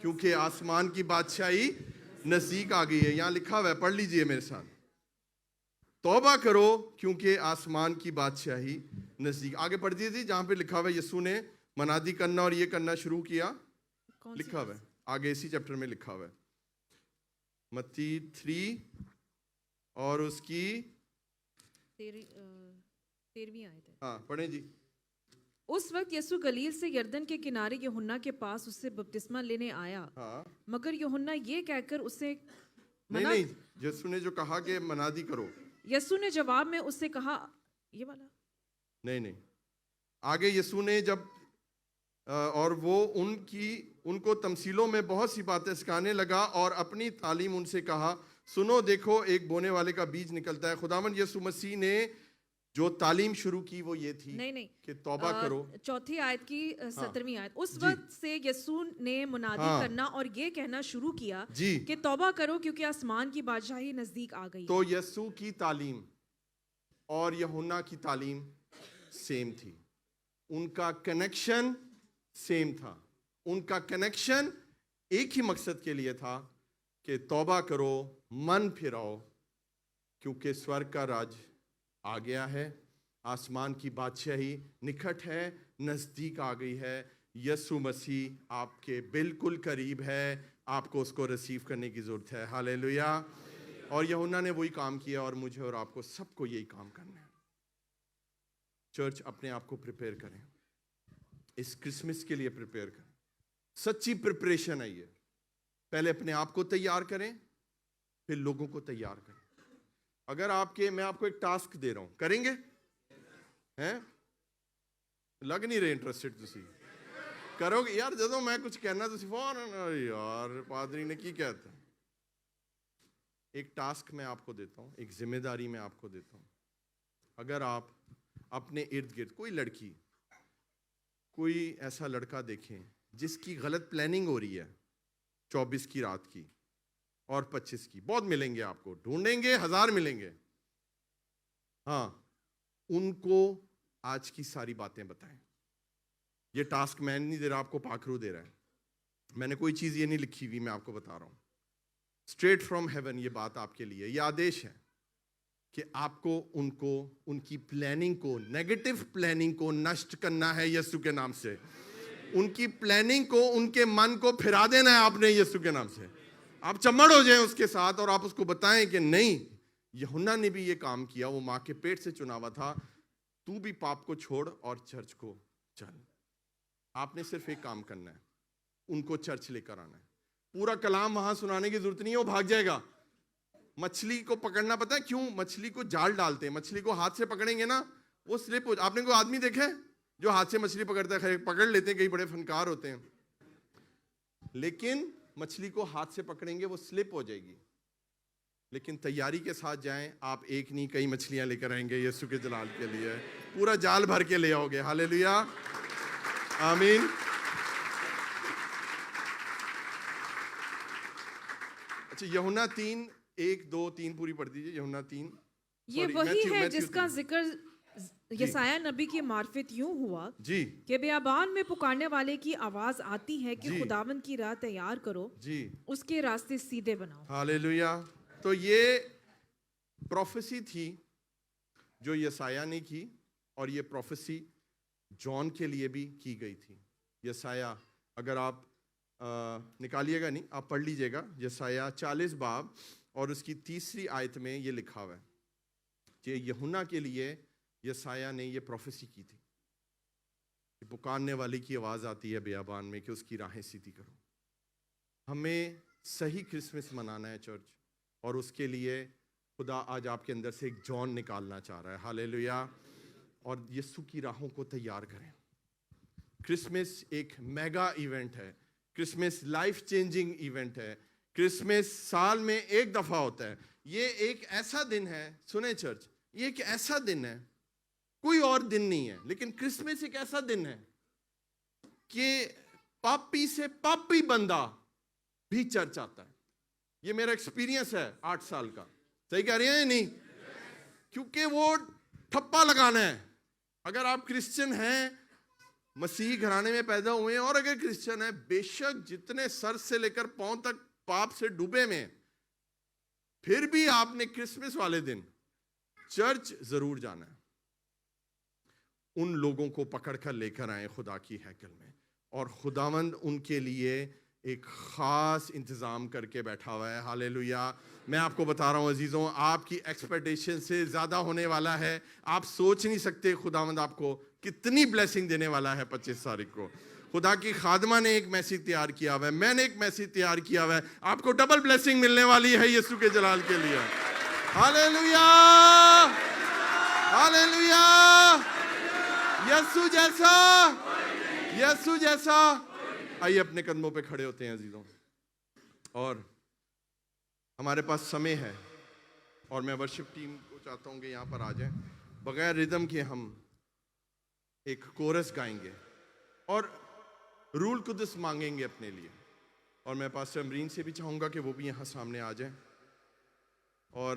S1: क्योंकि आसमान की बादशाही नजदीक आ गई है। यहां लिखा हुआ है, पढ़ लीजिए मेरे साथ। तौबा करो क्योंकि आसमान की बादशाही नजदीक। आगे पढ़ दीजिए जहां पे लिखा हुआ है यीशु ने मनादी करना और ये करना शुरू किया। लिखा हुआ है आगे इसी चैप्टर में लिखा हुआ है, मत्ती 3 और उसकी
S2: 13वीं आयत है।
S1: हाँ पढ़े जी।
S2: उस वक्त यीशु गलील से यरदन के किनारे यूहन्ना के पास उससे बपतिस्मा लेने आया।
S1: हाँ
S2: मगर यूहन्ना ये कहकर उसे
S1: नहीं, यीशु ने जो कहा कि मनादी करो।
S2: यीशु ने जवाब में उससे कहा, ये वाला
S1: नहीं, आगे यीशु ने जब और वो उनको तमसीलों में बहुत सी बातें सिखाने लगा और अपनी तालीम उनसे कहा, सुनो देखो एक बोने वाले का बीज निकलता है। खुदावंद यीशु मसीह ने जो तालीम शुरू की वो ये थी
S2: नहीं
S1: कि तौबा करो।
S2: चौथी आयत की 17वीं आयत। उस वक्त से यीशु ने मुनादी करना और ये कहना शुरू किया कि तौबा करो क्योंकि आसमान की बादशाही नजदीक आ गई।
S1: तो यीशु की तालीम और यूहन्ना की तालीम सेम थी। उनका कनेक्शन सेम था। उनका कनेक्शन एक ही मकसद के लिए था कि तौबा करो, मन फिराओ क्योंकि स्वर्ग का राज आ गया है। आसमान की बादशाही निकट है, नजदीक आ गई है। यीशु मसीह आपके बिल्कुल करीब है। आपको उसको रिसीव करने की जरूरत है। हालेलुया। और यूहन्ना ने वही काम किया और मुझे और आपको सबको यही काम करना है। चर्च अपने आप को प्रिपेयर करें, इस क्रिसमस के लिए प्रिपेयर करें। सच्ची प्रिपरेशन है ये। पहले अपने आप को तैयार करें, फिर लोगों को तैयार करें। अगर मैं आपको एक टास्क दे रहा हूं, करेंगे? हैं? लग नहीं रहे इंटरेस्टेड? तुसी करोगे यार? जदों मैं कुछ कहना तुसी फौरन यार पादरी ने की कहता। एक टास्क मैं आपको देता हूं, एक जिम्मेदारी मैं आपको देता हूं। अगर आप अपने इर्द गिर्द कोई लड़की, कोई ऐसा लड़का देखें जिसकी गलत प्लानिंग हो रही है 24 की रात की और 25 की, बहुत मिलेंगे आपको, ढूंढेंगे 1000 मिलेंगे। हाँ, उनको आज की सारी बातें बताएं। ये टास्क मैं नहीं दे रहा, आपको पाखरू दे रहा है। मैंने कोई चीज ये नहीं लिखी हुई, मैं आपको बता रहा हूं। स्ट्रेट फ्रॉम हेवन ये बात आपके लिए, ये आदेश है। कि आपको उनको, उनकी प्लानिंग को, नेगेटिव प्लानिंग को नष्ट करना है यीशु के नाम से। उनकी प्लानिंग को, उनके मन को फिरा देना है आपने यीशु के नाम से। आप चम्मड़ हो जाएं उसके साथ और आप उसको बताएं कि नहीं, यूहन्ना ने भी ये काम किया, वो माँ के पेट से चुना हुआ था, तू भी पाप को छोड़ और चर्च को चल। आपने सिर्फ एक काम करना है, उनको चर्च लेकर आना है। पूरा कलाम वहां सुनाने की जरूरत नहीं है, वो भाग जाएगा। मछली को पकड़ना पता है क्यों? मछली को जाल डालते हैं, मछली को हाथ से पकड़ेंगे ना वो स्लिप हो। आपने कोई आदमी देखे जो हाथ से मछली पकड़ता है? पकड़ लेते हैं, कई बड़े फनकार होते हैं, लेकिन मछली को हाथ से पकड़ेंगे वो स्लिप हो जाएगी। लेकिन तैयारी के साथ जाएं, आप एक नहीं कई मछलियां लेकर आएंगे यीशु के जलाल के लिए। पूरा जाल भर के ले आओगे। हालेलुया, आमीन। अच्छा, यूहन्ना 3:1-2-3 पूरी पढ़ दीजिए। यूहन्ना 3।
S2: ये वही है जिसका जिक्र यसाया नबी के मार्फत यूं हुआ
S1: जी
S2: कि बियाबान में पुकारने वाले की आवाज आती है कि खुदावंद की राह तैयार करो जी, उसके रास्ते सीधे बनाओ।
S1: हालेलुया। तो ये प्रोफेसी थी जो यसाया ने की, और ये प्रोफेसी जॉन के लिए भी की गई थी। यसाया, अगर आप निकालिएगा नहीं, आप पढ़ लीजिएगा, यसाया 40 बाब और उसकी 3री आयत में ये लिखा हुआ है कि यूहन्ना के लिए यसाया ने ये प्रोफेसी की थी कि पुकारने वाले की आवाज़ आती है बियाबान में कि उसकी राहें सीधी करो। हमें सही क्रिसमस मनाना है चर्च, और उसके लिए खुदा आज आपके अंदर से एक जॉन निकालना चाह रहा है। हालेलुया। और यीशु की राहों को तैयार करें। क्रिसमस एक मेगा इवेंट है, क्रिसमस लाइफ चेंजिंग इवेंट है। क्रिसमस साल में एक दफ़ा होता है। ये एक ऐसा दिन है, सुने चर्च, ये एक ऐसा दिन है, कोई और दिन नहीं है, लेकिन क्रिसमस एक ऐसा दिन है कि पापी से पापी बंदा भी चर्च आता है। ये मेरा एक्सपीरियंस है 8 साल का। सही कह रहे हैं नहीं? क्योंकि वो ठप्पा लगाना है। अगर आप क्रिश्चियन हैं, मसीही घराने में पैदा हुए हैं, और अगर क्रिश्चियन है, बेशक जितने सर से लेकर पांव तक पाप से डूबे में, फिर भी आपने क्रिसमस वाले दिन चर्च जरूर जाना है। उन लोगों को पकड़कर लेकर आए खुदा की हैकल में, और खुदावंद उनके लिए एक खास इंतजाम करके बैठा हुआ है। हालेलुया। मैं आपको बता रहा हूं अजीजों, आपकी एक्सपेक्टेशन से ज्यादा होने वाला है। आप सोच नहीं सकते खुदावंद आपको कितनी ब्लेसिंग देने वाला है। 25 तारीख को खुदा की खादमा ने एक मैसेज तैयार किया हुआ है, मैंने एक मैसेज तैयार किया हुआ है। आपको डबल ब्लेसिंग मिलने वाली है यीशु के जलाल के लिए। Hallelujah, hallelujah. यीशु जैसा, यीशु जैसा। आइए अपने कदमों पे खड़े होते हैं अजीजों, और हमारे पास समय है, और मैं वर्शिप टीम को चाहता हूं कि यहाँ पर आ जाएं। बगैर रिदम के हम एक कोरस गाएंगे और रूल कुदस मांगेंगे अपने लिए। और मैं पास्टर अमरीन से भी चाहूँगा कि वो भी यहाँ सामने आ जाएं, और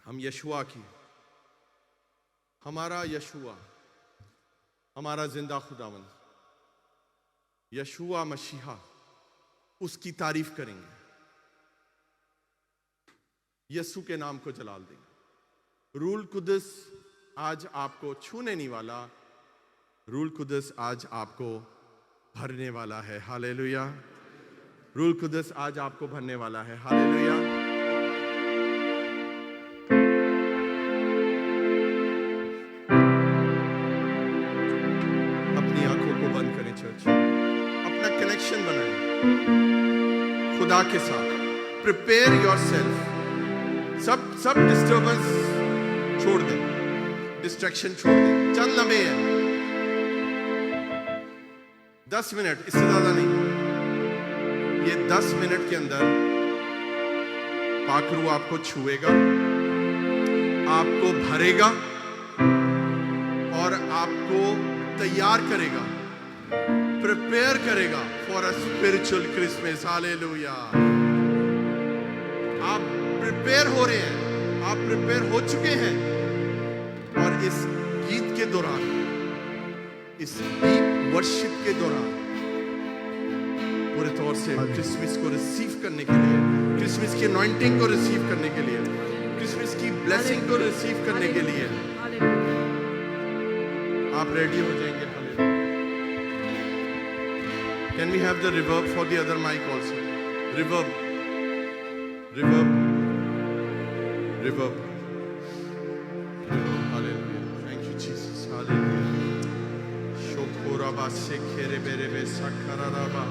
S1: हम यशुआ की, हमारा यशुआ, हमारा जिंदा खुदावंद यशुआ मसीहा, उसकी तारीफ करेंगे, यीशु के नाम को जलाल देंगे। रूल कुदस आज आपको छूने नहीं वाला, रूल कुदस आज आपको भरने वाला है। हालेलुया। रूल कुदस आज आपको भरने वाला है। हालेलुया। अपनी आंखों को बंद करें चर्च, अपना कनेक्शन बनाएं खुदा के साथ। Prepare yourself. सब डिस्टर्बेंस छोड़ दें, डिस्ट्रैक्शन छोड़ दें। चंद लम्हे हैं, 10 मिनट, इससे ज्यादा नहीं। ये 10 मिनट के अंदर पाखरू आपको छुएगा, आपको भरेगा और आपको तैयार करेगा, प्रिपेयर करेगा for a spiritual Christmas. Hallelujah. आप प्रिपेयर हो रहे हैं, आप प्रिपेयर हो चुके हैं, और इस गीत के दौरान, इस डीप वर्शिप के दौरान पूरे तौर से क्रिसमस को रिसीव करने के लिए, क्रिसमस की अनॉइंटिंग को रिसीव करने के लिए, क्रिसमस की ब्लेसिंग को रिसीव करने के लिए आप रेडी हो जाएंगे। Can we have the reverb for the other mic also? Reverb. Reverb. Reverb. Hallelujah. Thank you, Jesus. Hallelujah. Shokoraba sekere berebe sakararaba.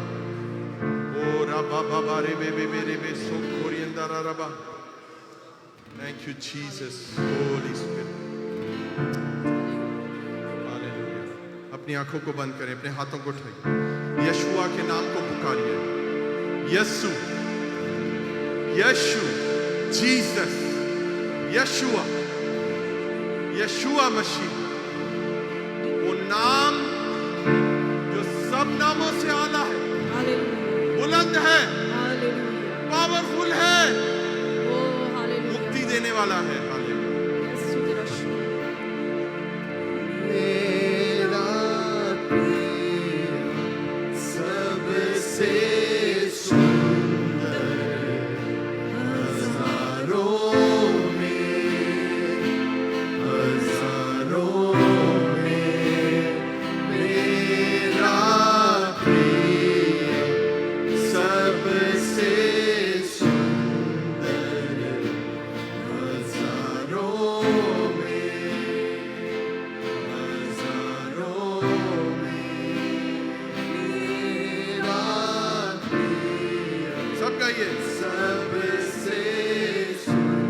S1: Ora baba barebe berebe sokoriandararaba. Thank you, Jesus. Holy Spirit. Hallelujah. अपनी आंखों को बंद करें, अपने हाथों को उठाइए, यशुआ के नाम को पुकारिए। यीशु, यशु, जीसस, यशुआ, यशुआ मसीह, वो नाम जो सब नामों से आला है, बुलंद है, पावरफुल है, मुक्ति देने वाला है।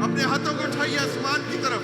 S1: अपने हाथों को उठाइए आसमान की तरफ।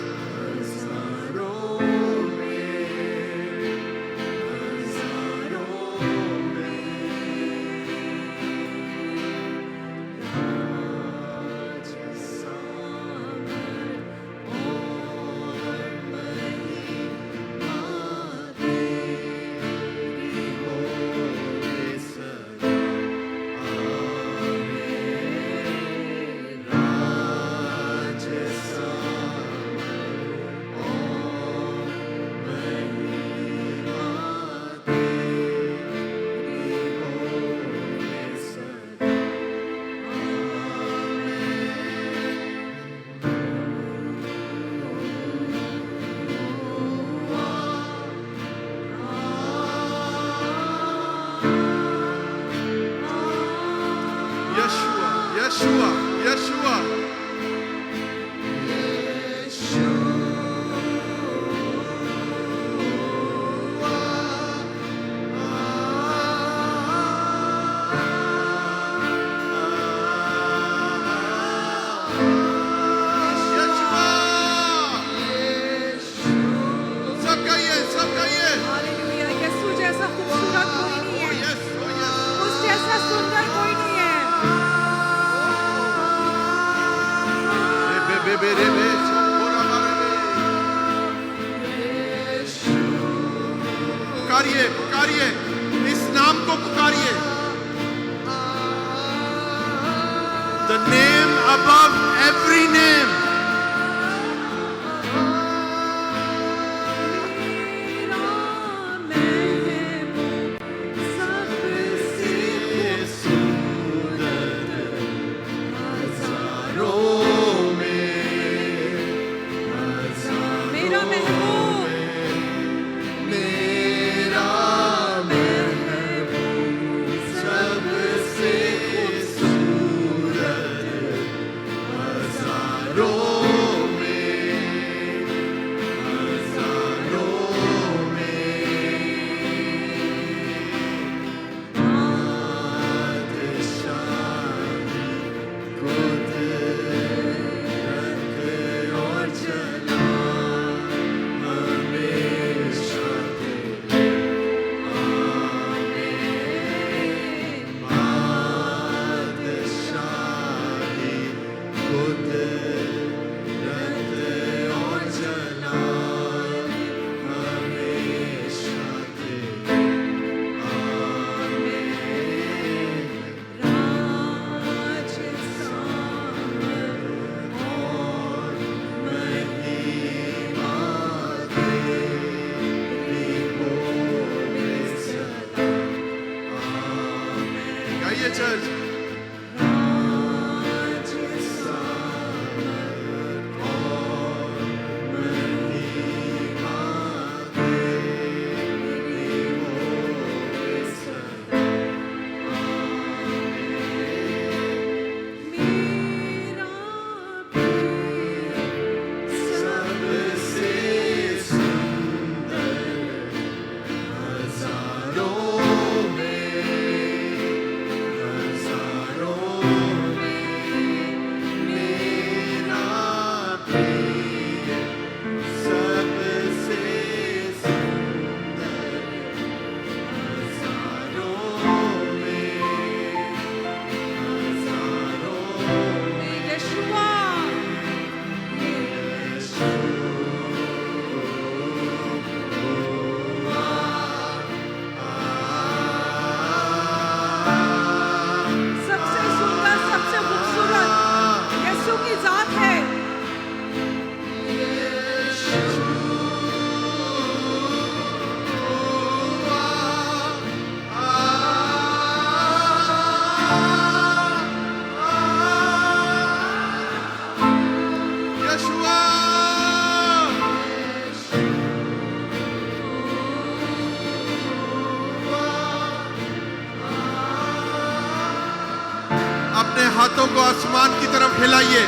S1: Yeshua, Yeshua. पुकारिए, पुकारिए, इस नाम को पुकारिए। The name above every name. church. अपने हाथों को आसमान की तरफ हिलाइए।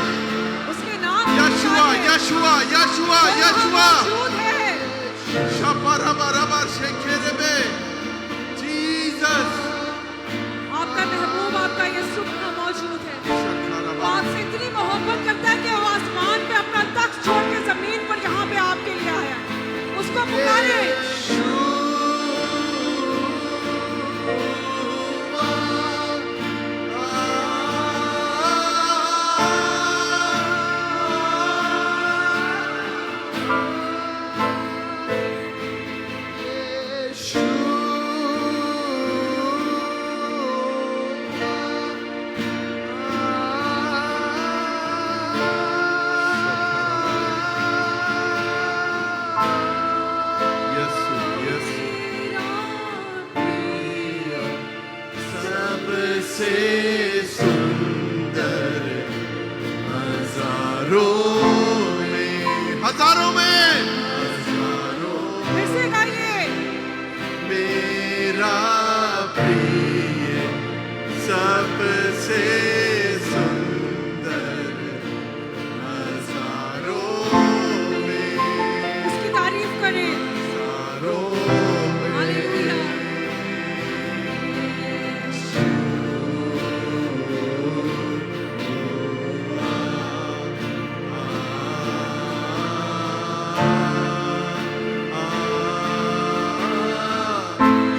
S2: उसके नाम
S1: यशुआ यशुआ यशुआ यशुआ
S2: मौजूद है।
S1: शपरबरबर शेखेरेबे जीसस।
S2: आपका महबूब आपका यीशु वहाँ मौजूद है। वो आपसे इतनी मोहब्बत करता है कि वो आसमान पे अपना तख्त छोड़ के जमीन पर यहाँ पे आपके लिए आया है। उसको पुकारे। हजारों में फिर से गाइए।
S1: मेरा प्रिय सबसे सुंदर हजारों में।
S2: उसकी तारीफ करें।
S1: हजारों
S2: हालेलुया।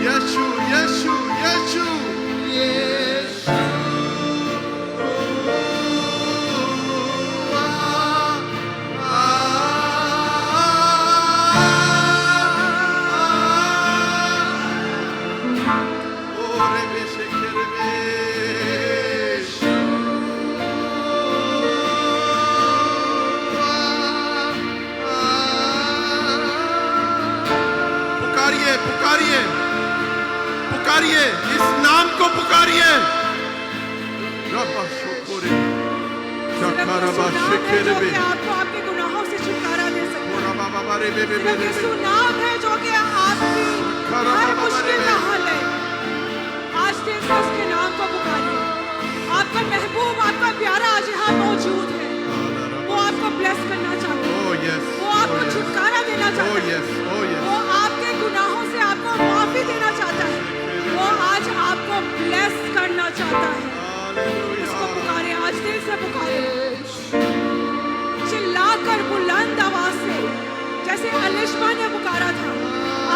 S1: यशु यशु यशु यशु ओरे बेशे केरे पुकारिए पुकारिए पुकारिए, इस नाम को पुकारिए। रब्बा शुक्रे शक्करबा शेखेरेबे
S2: आपको आपके गुनाहों से छुटकारा दे सकता है।
S1: ओरा बाबा बारे बेबे
S2: सिर्फ
S1: बेबे
S2: यीशु नाम है जो कि आपकी हर मुश्किल का हल है। आज दिन से उसके नाम को पुकारिए। आपका महबूब आपका प्यारा आज यहाँ मौजूद है। वो आपको ब्लेस करना चाहता है।
S1: Oh yes.
S2: वो आपको छुटकारा देना
S1: Oh
S2: चाहता है।
S1: yes. Oh yes.
S2: वो आपके गुनाहों से आपको माफी देना चाहता है। वो आज आपको ब्लेस करना चाहता है। उसको पुकारे, आज दिल से पुकारे, चिल्लाकर बुलंद आवाज से, जैसे एलीशा ने पुकारा था।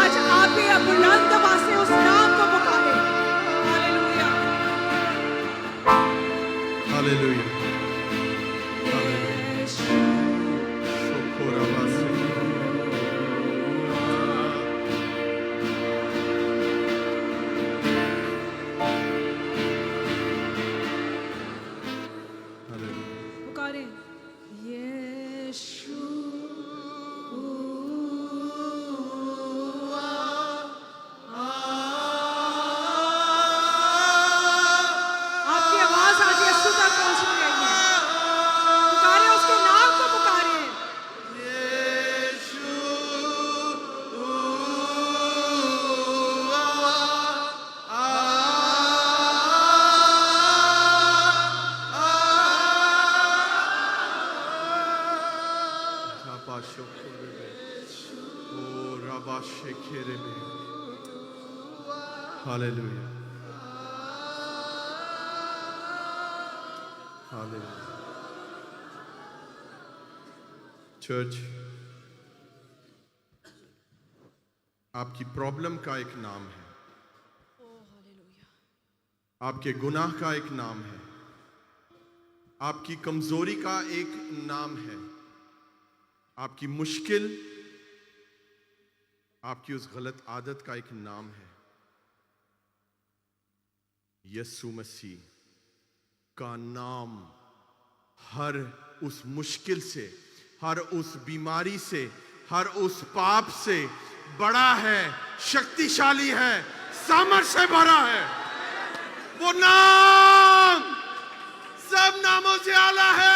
S2: आज आप भी बुलंद आवाज से उस नाम को पुकारे। हालेलुया।
S1: Hallelujah. Hallelujah. Shokoraba
S2: पुकारे यीशु। आपकी आवाज आज यीशु तक पहुंच रही है। पुकारे, उसके नाम को पुकारे।
S1: Hallelujah. Hallelujah. Church, आपकी प्रॉब्लम का एक नाम है, आपके गुनाह का एक नाम है, आपकी कमजोरी का एक नाम है, आपकी मुश्किल, आपकी उस गलत आदत का एक नाम है। यीशु मसीह का नाम हर उस मुश्किल से, हर उस बीमारी से, हर उस पाप से बड़ा है, शक्तिशाली है, सामर्थ से भरा है। वो नाम सब नामों से आला है।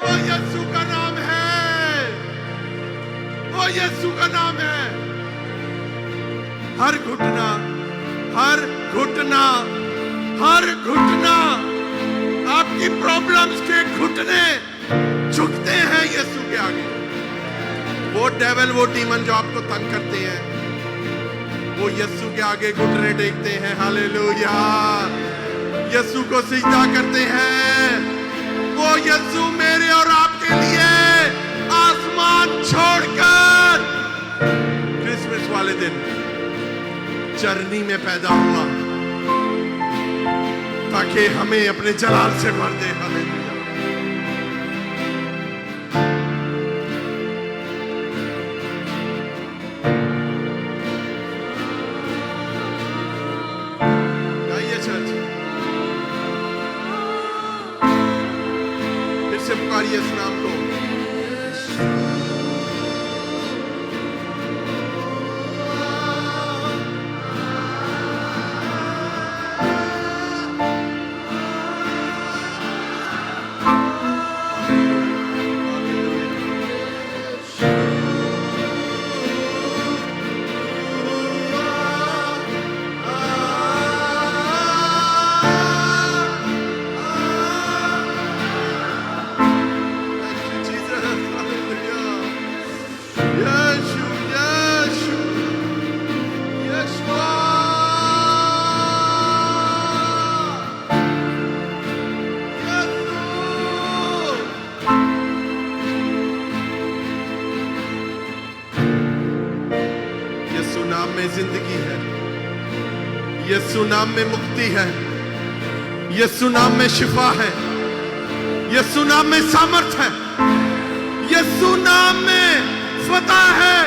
S1: वो यीशु का नाम है, वो यीशु का नाम है। हर घुटना, हर घुटना, हर घुटना आपकी प्रॉब्लम्स के घुटने झुकते हैं यीशु के आगे। वो डेविल, वो डीमन जो आपको तंग करते हैं, वो यीशु के आगे घुटने टेकते हैं। हालेलुया, यीशु को सिजदा करते हैं। वो यीशु मेरे और आपके लिए आसमान छोड़कर क्रिसमस वाले दिन चरनी में पैदा हुआ ताकि हमें अपने जलाल से भर दे। हालेलुया। गाइए चर्च, फिर से पुकारिए इस नाम को। जिंदगी है, यीशु नाम में मुक्ति है, यीशु नाम में शिफा है, यीशु नाम में सामर्थ है, यीशु नाम में फतह है,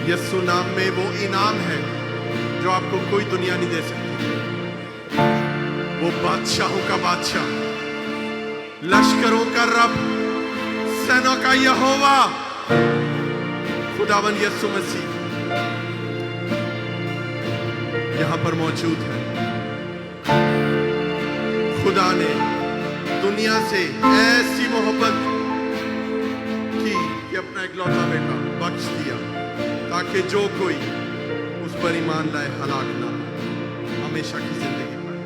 S1: यीशु नाम में वो इनाम है जो आपको कोई दुनिया नहीं दे सकती। वो बादशाहों का बादशाह, लश्करों का रब, सेना का यहोवा, खुदावन यीशु मसीह यहां पर मौजूद है। खुदा ने दुनिया से ऐसी मोहब्बत की कि अपना इकलौता बेटा बख्श दिया ताकि जो कोई उस पर ईमान लाए हलाक ना हो, हमेशा की जिंदगी पाए।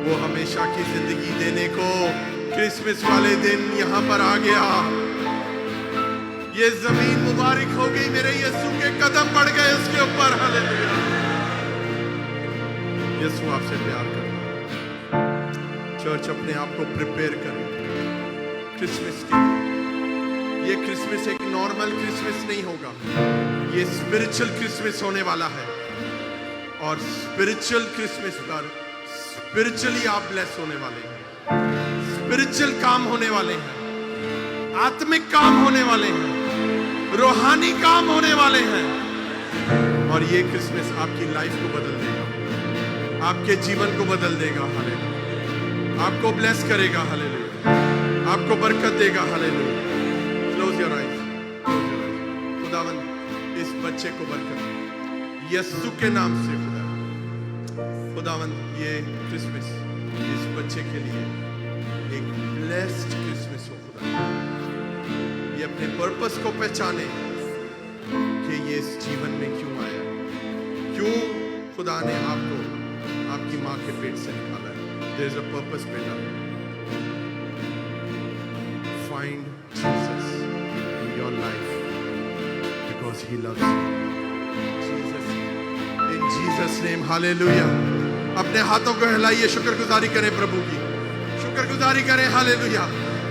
S1: वो हमेशा की जिंदगी देने को क्रिसमस वाले दिन यहां पर आ गया। ये जमीन मुबारक हो गई, मेरे यीशु के कदम पड़ गए उसके ऊपर। हालेलुया। यीशु आपसे प्यार करता है। चर्च अपने आप को प्रिपेयर करें क्रिसमस के लिए। ये क्रिसमस एक नॉर्मल क्रिसमस नहीं होगा, ये स्पिरिचुअल क्रिसमस होने वाला है। और स्पिरिचुअल क्रिसमस पर स्पिरिचुअली आप ब्लेस होने वाले हैं, स्पिरिचुअल काम होने वाले हैं, आत्मिक काम होने वाले हैं, रूहानी काम होने वाले हैं। और ये क्रिसमस आपकी लाइफ को बदल देगा, आपके जीवन को बदल देगा। हालेलुया। आपको ब्लेस करेगा। हालेलुया। आपको बरकत देगा। हालेलुया। Close your eyes. खुदावन इस बच्चे को बरकत दे यीशु के नाम से। खुदावन ये क्रिसमस इस बच्चे के लिए एक ब्लेस्ड क्रिसमस हो। खुदा ये अपने पर्पस को पहचाने कि ये इस जीवन में क्यों आया, क्यों खुदा ने आपको आपकी माँ के पेट से निकाला है। There is a purpose बेटा। Find Jesus in your life because he loves you. Jesus, in Jesus name, hallelujah। अपने हाथों को हिलाइए, शुक्रगुजारी करें प्रभु की, शुक्रगुजारी करें। हालेलुया।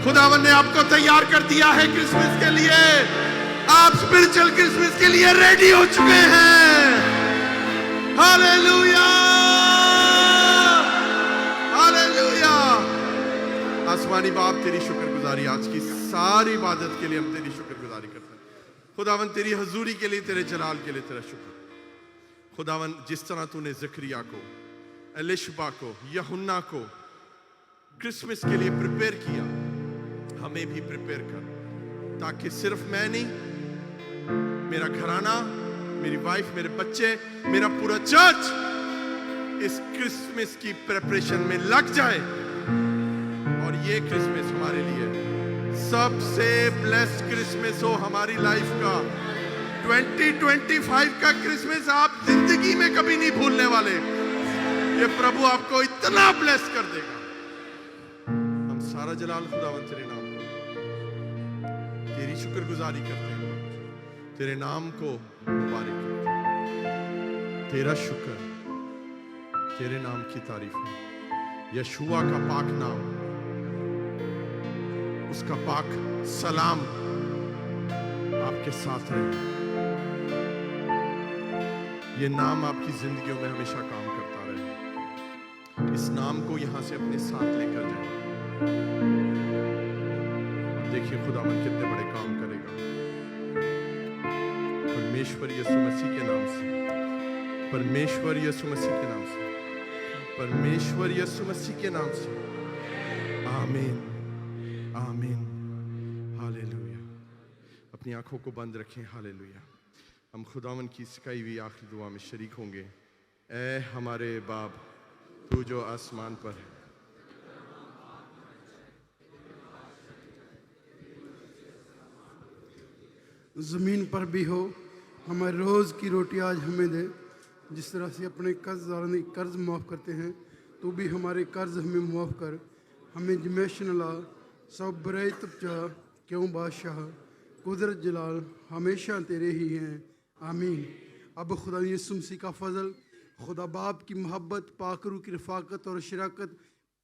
S1: खुदावन ने आपको तैयार कर दिया है क्रिसमस के लिए। आप स्पिरिचुअल क्रिसमस के लिए रेडी हो चुके हैं। Hallelujah, hallelujah. आसमानी बाप तेरी शुक्रगुजारी, आज की सारी इबादत के लिए हम तेरी शुक्रगुजारी करते हैं। खुदावन तेरी हजूरी के लिए, तेरे जलाल के लिए तेरा शुक्र। खुदावन जिस तरह तूने ज़करिया को, एलिशबा को, यूहन्ना को क्रिसमस के लिए प्रिपेयर किया, हमें भी प्रिपेयर कर ताकि सिर्फ मैं नहीं, मेरा घराना, मेरी वाइफ, मेरे बच्चे, मेरा पूरा चर्च इस क्रिसमस की प्रिपरेशन में लग जाए। और ये क्रिसमस हमारे लिए सबसे ब्लेस्ड क्रिसमस हो हमारी लाइफ का। 2025 का क्रिसमस आप जिंदगी में कभी नहीं भूलने वाले। ये प्रभु आपको इतना ब्लेस कर देगा। हम सारा जलाल खुदावन तेरे नाम को, तेरी शुक्रगुजारी करते हैं, तेरे नाम को मुबारक करते हैं। तेरा शुक्र, तेरे नाम की तारीफ है। यशुआ का पाक नाम, उसका पाक सलाम आपके साथ रहे। ये नाम आपकी जिंदगियों में हमेशा काम करता रहे। इस नाम को यहां से अपने साथ लेकर जाए। और देखिए खुदावन कितने बड़े काम करेगा। परमेश्वर यीशु मसीह के नाम से, परमेश्वर यीशु मसीह के नाम से, परमेश्वर यीशु मसीह के नाम से। आमीन, आमीन, हालेलुया। अपनी आंखों को बंद रखें। हालेलुया। हम खुदावन की सिखाई हुई आखिरी दुआ में शरीक होंगे। ऐ हमारे बाप, तू जो आसमान पर है,
S4: ज़मीन पर भी हो, हमारे रोज़ की रोटी आज हमें दे। जिस तरह से अपने कर्जदारों के कर्ज माफ़ करते हैं, तो भी हमारे कर्ज हमें माफ़ कर। हमें जमेश न ला, सब बुराई तुपचा, क्यों बादशाह कुदरत जलाल हमेशा तेरे ही हैं। आमीन। अब खुदा यीशु मसीह का फजल, खुदा बाप की मोहब्बत, पाक रूह की रफ़ाकत और शराकत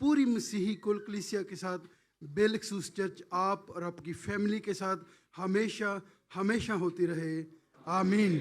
S4: पूरी मसीही कुल कलीसिया के साथ, बेलखसूस चर्च आप और आपकी फैमिली के साथ हमेशा हमेशा होती रहे। आमीन।